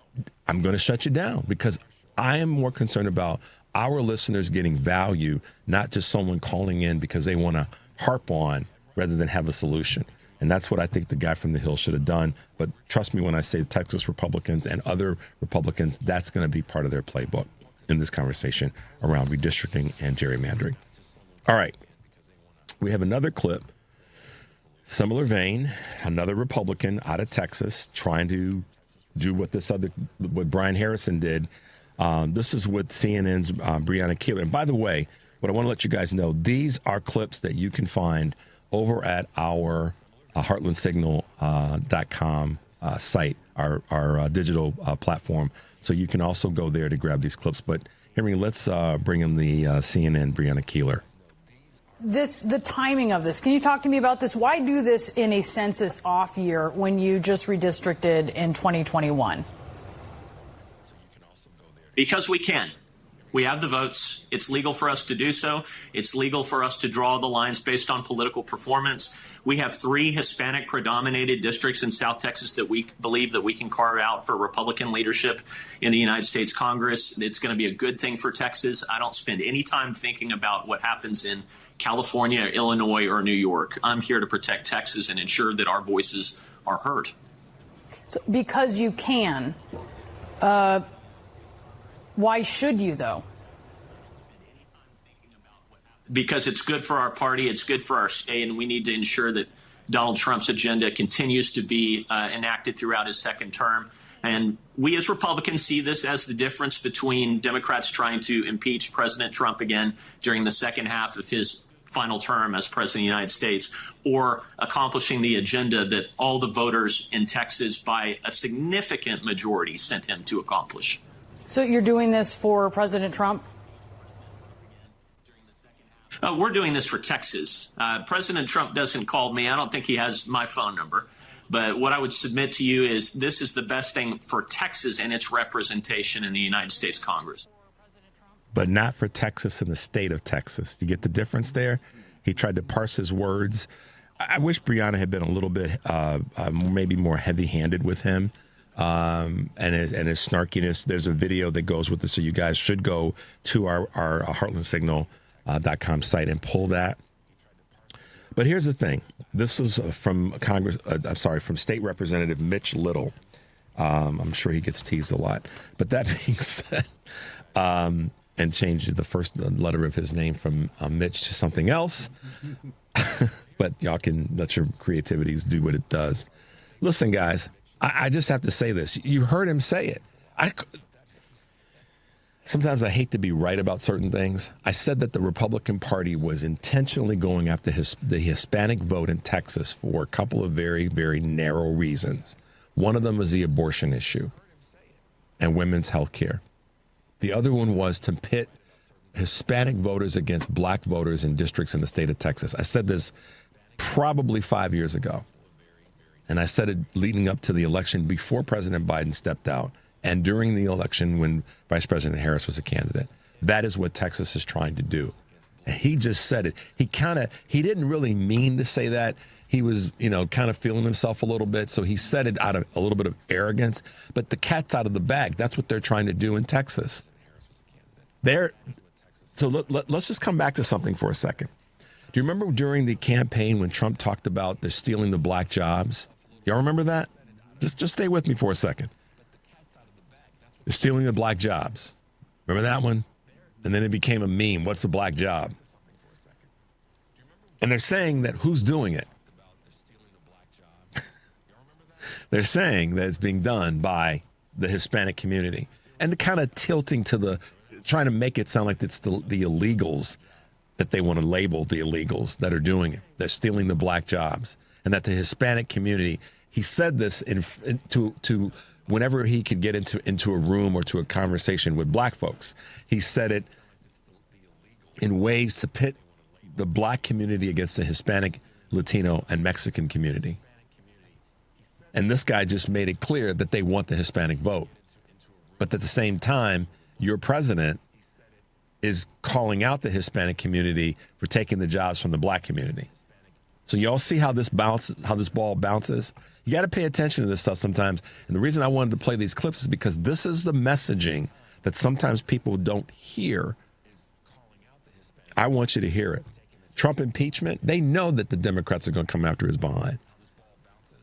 I'm going to shut you down, because I am more concerned about our listeners getting value, not just someone calling in because they want to harp on rather than have a solution. And that's what I think the guy from the Hill should have done. But trust me when I say Texas Republicans and other Republicans, that's going to be part of their playbook in this conversation around redistricting and gerrymandering. All right. We have another clip, similar vein, another Republican out of Texas trying to do what Brian Harrison did. This is with CNN's Breonna Keeler. And by the way, what I want to let you guys know, these are clips that you can find over at our heartlandsignal.com site, our digital platform. So you can also go there to grab these clips. But Henry, let's bring in the CNN Breonna Keeler. The timing of this. Can you talk to me about this? Why do this in a census off year when you just redistricted in 2021? Because we can. We have the votes. It's legal for us to do so. It's legal for us to draw the lines based on political performance. We have 3 Hispanic predominated districts in South Texas that we believe that we can carve out for Republican leadership in the United States Congress. It's going to be a good thing for Texas. I don't spend any time thinking about what happens in California, Illinois, or New York. I'm here to protect Texas and ensure that our voices are heard. So, because you can, why should you, though? Because it's good for our party, it's good for our state, and we need to ensure that Donald Trump's agenda continues to be enacted throughout his second term. And we as Republicans see this as the difference between Democrats trying to impeach President Trump again during the second half of his final term as president of the United States, or accomplishing the agenda that all the voters in Texas by a significant majority sent him to accomplish. So you're doing this for President Trump? We're doing this for Texas. President Trump doesn't call me. I don't think he has my phone number. But what I would submit to you is this is the best thing for Texas and its representation in the United States Congress. But not for Texas and the state of Texas. You get the difference there? He tried to parse his words. I wish Breonna had been a little bit maybe more heavy-handed with him and his snarkiness. There's a video that goes with this, so you guys should go to our HeartlandSignal.com site and pull that. But here's the thing. This was from from State Representative Mitch Little. I'm sure he gets teased a lot. But that being said, and changed the first letter of his name from Mitch to something else. But y'all can let your creativities do what it does. Listen, guys, I just have to say this. You heard him say it. Sometimes I hate to be right about certain things. I said that the Republican Party was intentionally going after the Hispanic vote in Texas for a couple of very, very narrow reasons. One of them was the abortion issue and women's health care. The other one was to pit Hispanic voters against black voters in districts in the state of Texas. I said this probably 5 years ago. And I said it leading up to the election before President Biden stepped out and during the election when Vice President Harris was a candidate. That is what Texas is trying to do. And he just said it. He didn't really mean to say that. He was, kind of feeling himself a little bit. So he said it out of a little bit of arrogance. But the cat's out of the bag. That's what they're trying to do in Texas. So let's just come back to something for a second. Do you remember during the campaign when Trump talked about they're stealing the black jobs? Y'all remember that? Just stay with me for a second. They're stealing the black jobs. Remember that one? And then it became a meme. What's the black job? And they're saying that who's doing it? They're saying that it's being done by the Hispanic community. And the kind of tilting to trying to make it sound like it's the illegals that they want to label the illegals that are doing it. They're stealing the black jobs. And that the Hispanic community, he said this to whenever he could get into a room or to a conversation with black folks. He said it in ways to pit the black community against the Hispanic, Latino, and Mexican community. And this guy just made it clear that they want the Hispanic vote. But at the same time, your president is calling out the Hispanic community for taking the jobs from the black community. So y'all see how this ball bounces? You got to pay attention to this stuff sometimes. And the reason I wanted to play these clips is because this is the messaging that sometimes people don't hear. I want you to hear it. Trump impeachment, they know that the Democrats are going to come after his behind.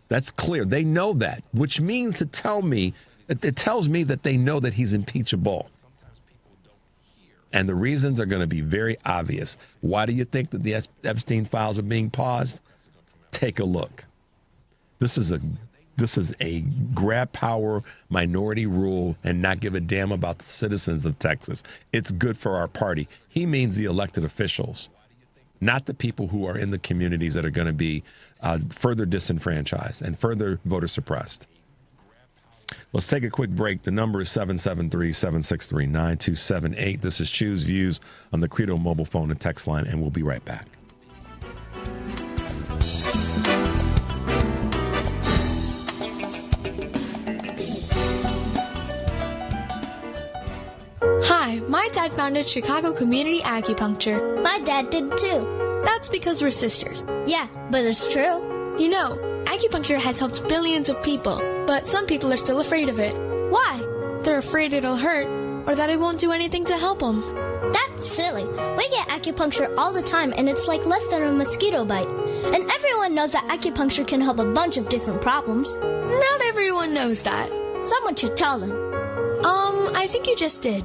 That's clear. They know that, which means it tells me that they know that he's impeachable. And the reasons are going to be very obvious. Why do you think that the Epstein files are being paused? Take a look. This is a grab power, minority rule, and not give a damn about the citizens of Texas. It's good for our party. He means the elected officials, not the people who are in the communities that are going to be further disenfranchised and further voter suppressed. Let's take a quick break. The number is 773-763-9278. This is Choose Views on the Credo mobile phone and text line, and we'll be right back. Hi, my dad founded Chicago Community Acupuncture. My dad did too. That's because we're sisters. Yeah, but it's true. You know, acupuncture has helped billions of people, but some people are still afraid of it. Why? They're afraid it'll hurt, or that it won't do anything to help them. That's silly. We get acupuncture all the time, and it's like less than a mosquito bite. And everyone knows that acupuncture can help a bunch of different problems. Not everyone knows that. Someone should tell them. I think you just did.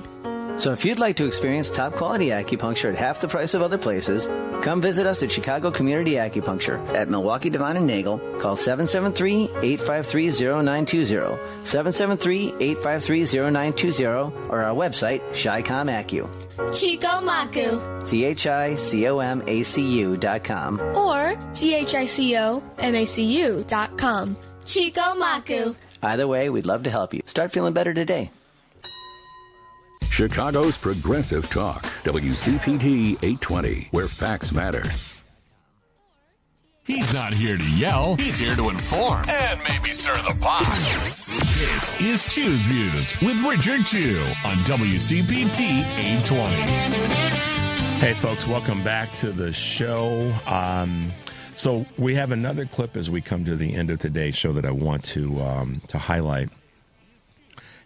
So if you'd like to experience top quality acupuncture at half the price of other places, Come visit us at Chicago Community Acupuncture at Milwaukee Divine and Nagel. Call 773-853-0920, 773-853-0920, or our website, ChiCom Acu. Chicomacu. ChiComacu.com. Or ChicoMacu.com. Chicomacu. Either way, we'd love to help you. Start feeling better today. Chicago's Progressive Talk, WCPT 820, where facts matter. He's not here to yell. He's here to inform and maybe stir the pot. This is Choose Views with Richard Chew on WCPT 820. Hey, folks, welcome back to the show. So we have another clip as we come to the end of today's show that I want to highlight.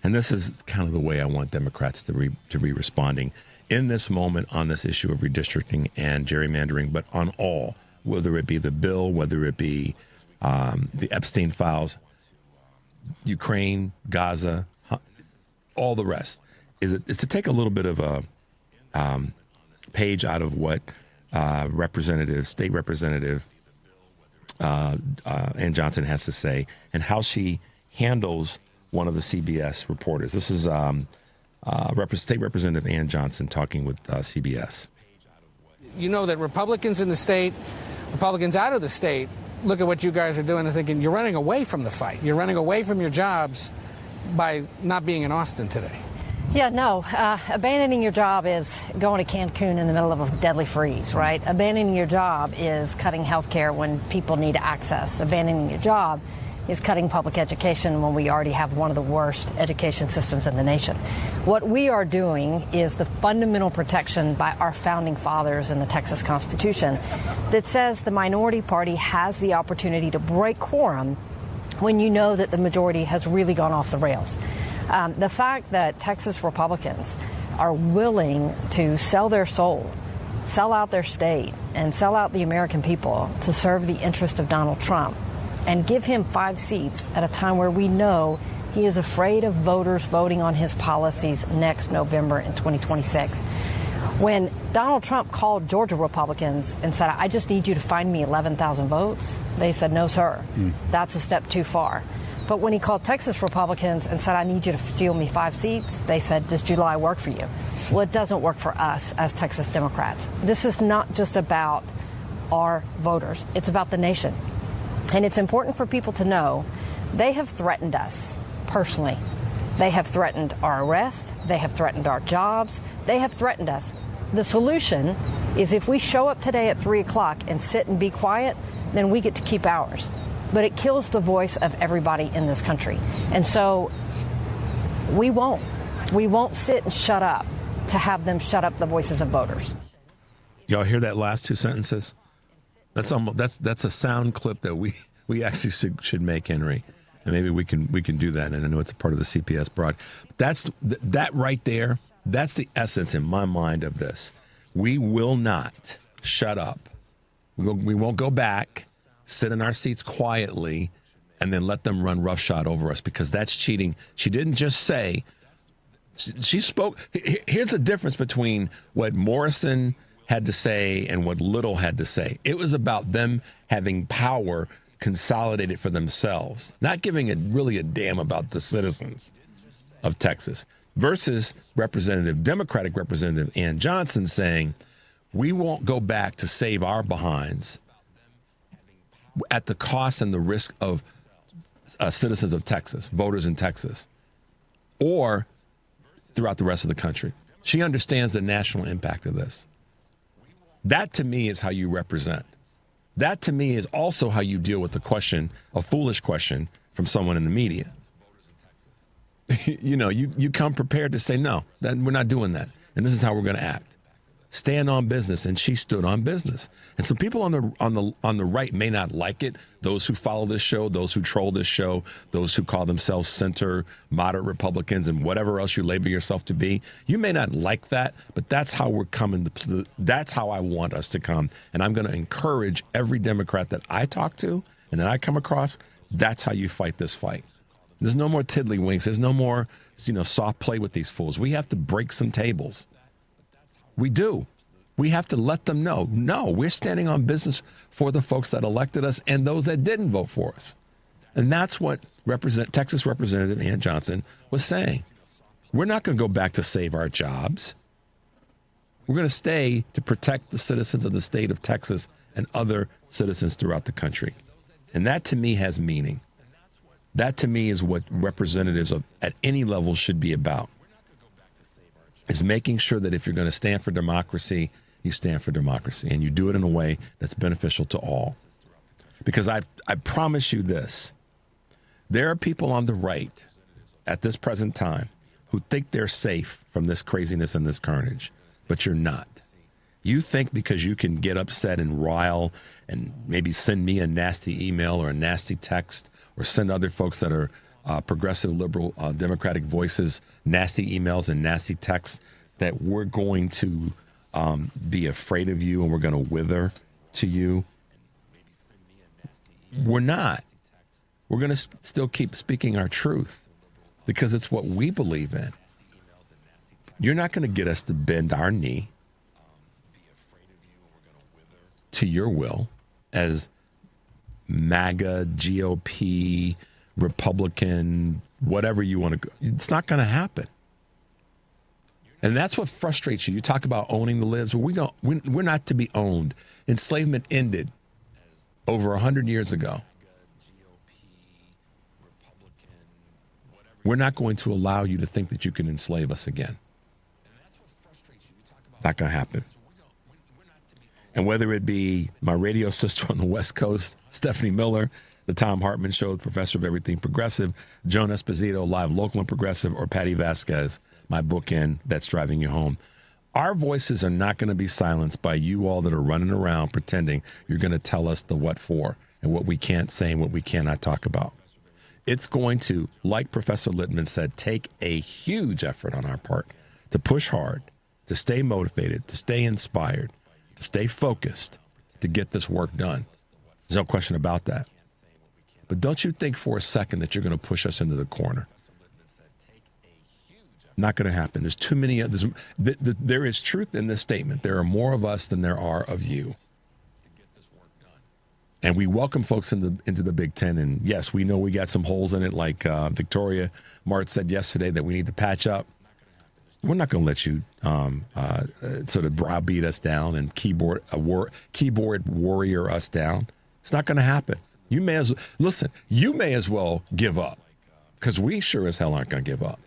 And this is kind of the way I want Democrats to be responding in this moment on this issue of redistricting and gerrymandering, but on all, whether it be the bill, whether it be the Epstein files, Ukraine, Gaza, all the rest, is to take a little bit of a page out of what State Representative Ann Johnson has to say and how she handles one of the CBS reporters. This is State Representative Ann Johnson talking with CBS. You know that Republicans in the state, Republicans out of the state, look at what you guys are doing and thinking you're running away from the fight. You're running away from your jobs by not being in Austin today. Yeah, no. Abandoning your job is going to Cancun in the middle of a deadly freeze, right? Abandoning your job is cutting health care when people need access. Abandoning your job is cutting public education when we already have one of the worst education systems in the nation. What we are doing is the fundamental protection by our founding fathers in the Texas Constitution that says the minority party has the opportunity to break quorum when you know that the majority has really gone off the rails. The fact that Texas Republicans are willing to sell their soul, sell out their state, and sell out the American people to serve the interest of Donald Trump and give him 5 seats at a time where we know he is afraid of voters voting on his policies next November in 2026. When Donald Trump called Georgia Republicans and said, I just need you to find me 11,000 votes, they said, no, sir, that's a step too far. But when he called Texas Republicans and said, I need you to steal me 5 seats, they said, does July work for you? Well, it doesn't work for us as Texas Democrats. This is not just about our voters. It's about the nation. And it's important for people to know they have threatened us personally. They have threatened our arrest. They have threatened our jobs. They have threatened us. The solution is if we show up today at 3 o'clock and sit and be quiet, then we get to keep ours. But it kills the voice of everybody in this country. And so we won't sit and shut up to have them shut up the voices of voters. Y'all hear that last 2 sentences? That's a sound clip that we actually should make, Henry, and maybe we can do that. And I know it's a part of the CPS broad. That right there. That's the essence in my mind of this. We will not shut up. We won't go back, sit in our seats quietly, and then let them run roughshod over us because that's cheating. She didn't just say. She spoke. Here's the difference between what Morrison had to say and what Little had to say. It was about them having power consolidated for themselves, not giving really a damn about the citizens of Texas, versus Democratic Representative Ann Johnson saying, we won't go back to save our behinds at the cost and the risk of citizens of Texas, voters in Texas, or throughout the rest of the country. She understands the national impact of this. That, to me, is how you represent. That, to me, is also how you deal with the question, a foolish question from someone in the media. You come prepared to say, no, we're not doing that. And this is how we're going to act. Stand on business, and she stood on business. And some people on the right may not like it. Those who follow this show, those who troll this show, those who call themselves center, moderate Republicans, and whatever else you label yourself to be. You may not like that, but that's how we're coming. That's how I want us to come. And I'm going to encourage every Democrat that I talk to and that I come across. That's how you fight this fight. There's no more tiddlywinks. There's no more, soft play with these fools. We have to break some tables. We do. We have to let them know, no, we're standing on business for the folks that elected us and those that didn't vote for us. And that's what Texas Representative Ann Johnson was saying. We're not going to go back to save our jobs. We're going to stay to protect the citizens of the state of Texas and other citizens throughout the country. And that, to me, has meaning. That, to me, is what representatives at any level should be about, is making sure that if you're going to stand for democracy, you stand for democracy, and you do it in a way that's beneficial to all. Because I promise you this, there are people on the right at this present time who think they're safe from this craziness and this carnage, but you're not. You think because you can get upset and rile and maybe send me a nasty email or a nasty text or send other folks that are progressive, liberal, Democratic voices nasty emails and nasty texts that we're going to be afraid of you and we're going to wither to you. We're not. We're going to still keep speaking our truth because it's what we believe in. You're not going to get us to bend our knee to your will as MAGA, GOP, Republican, whatever you want to go. It's not going to happen. And that's what frustrates you. You talk about owning the libs. Well, we're not to be owned. Enslavement ended over 100 years ago. We're not going to allow you to think that you can enslave us again. Not going to happen. And whether it be my radio sister on the West Coast, Stephanie Miller, the Tom Hartman Show, Professor of Everything Progressive, Joan Esposito, Live Local and Progressive, or Patty Vasquez, my bookend, That's Driving You Home. Our voices are not going to be silenced by you all that are running around pretending you're going to tell us the what for and what we can't say and what we cannot talk about. It's going to, like Professor Litman said, take a huge effort on our part to push hard, to stay motivated, to stay inspired, to stay focused, to get this work done. There's no question about that. But don't you think for a second that you're going to push us into the corner. Not going to happen. There's too many. There is truth in this statement. There are more of us than there are of you. And we welcome folks into the Big Ten. And yes, we know we got some holes in it, like Victoria Mart said yesterday that we need to patch up. We're not going to let you sort of browbeat us down and keyboard warrior us down. It's not going to happen. You may as well give up, because we sure as hell aren't going to give up.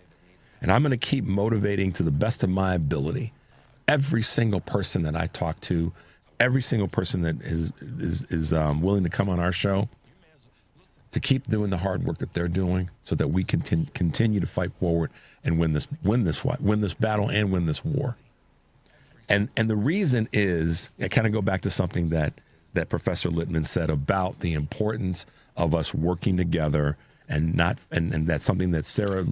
And I'm going to keep motivating to the best of my ability every single person that I talk to, every single person that is willing to come on our show, to keep doing the hard work that they're doing so that we can continue to fight forward and win this battle and win this war. And the reason is, I kind of go back to something that Professor Litman said about the importance of us working together, and that's something that Sarah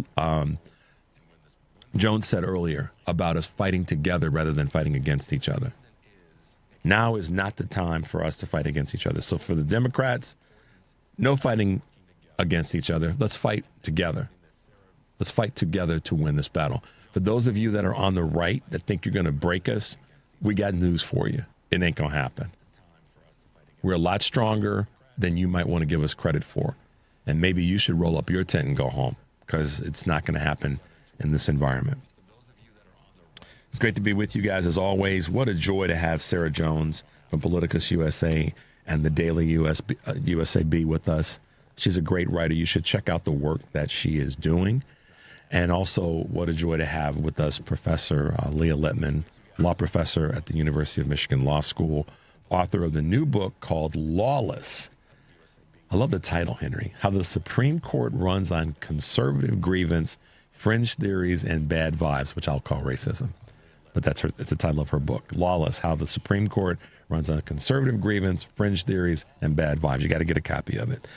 Jones said earlier about us fighting together rather than fighting against each other. Now is not the time for us to fight against each other. So for the Democrats, no fighting against each other. Let's fight together. Let's fight together to win this battle. For those of you that are on the right that think you're going to break us, we got news for you. It ain't going to happen. We're a lot stronger than you might want to give us credit for. And maybe you should roll up your tent and go home, because it's not going to happen in this environment. It's great to be with you guys as always. What a joy to have Sarah Jones from PoliticusUSA and the Daily USA be with us. She's a great writer. You should check out the work that she is doing. And also, what a joy to have with us Professor Leah Litman, law professor at the University of Michigan Law School, author of the new book called Lawless. I love the title, Henry. How the Supreme Court runs on conservative grievance, fringe theories, and bad vibes, which I'll call racism. But it's the title of her book, Lawless, How the Supreme Court runs on conservative grievance, fringe theories, and bad vibes. You got to get a copy of it.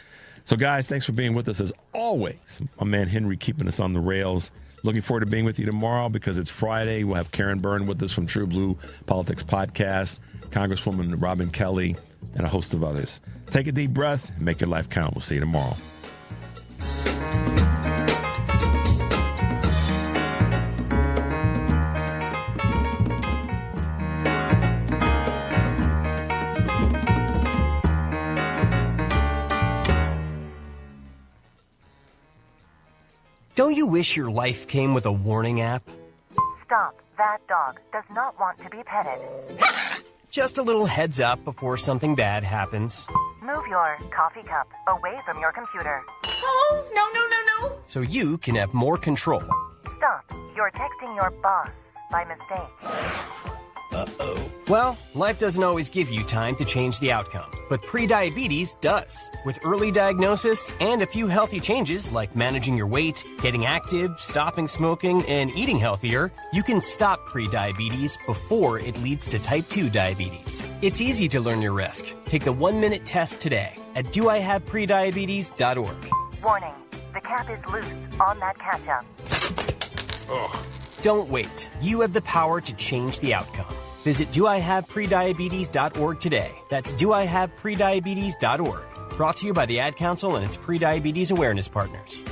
So, guys, thanks for being with us as always. My man Henry keeping us on the rails. Looking forward to being with you tomorrow because it's Friday. We'll have Karen Byrne with us from True Blue Politics Podcast, Congresswoman Robin Kelly, and a host of others. Take a deep breath and make your life count. We'll see you tomorrow. Don't you wish your life came with a warning app? Stop. That dog does not want to be petted. Just a little heads up before something bad happens. Move your coffee cup away from your computer. Oh, no. So you can have more control. Stop. You're texting your boss by mistake. Uh-oh. Well, life doesn't always give you time to change the outcome, but prediabetes does. With early diagnosis and a few healthy changes like managing your weight, getting active, stopping smoking, and eating healthier, you can stop prediabetes before it leads to type 2 diabetes. It's easy to learn your risk. Take the 1-minute test today at doihaveprediabetes.org. Warning. The cap is loose on that ketchup. Ugh. Don't wait. You have the power to change the outcome. Visit doihaveprediabetes.org today. That's doihaveprediabetes.org. Brought to you by the Ad Council and its Prediabetes Awareness Partners.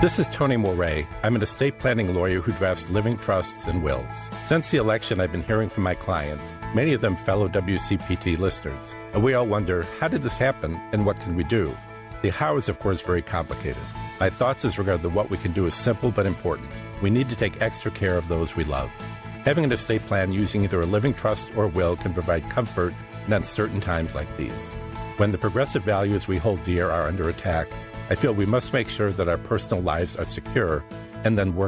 This is Tony Moret. I'm an estate planning lawyer who drafts living trusts and wills. Since the election, I've been hearing from my clients, many of them fellow WCPT listeners. And we all wonder, how did this happen and what can we do? The how is, of course, very complicated. My thoughts as regard to what we can do is simple but important. We need to take extra care of those we love. Having an estate plan using either a living trust or will can provide comfort in uncertain times like these. When the progressive values we hold dear are under attack, I feel we must make sure that our personal lives are secure and then work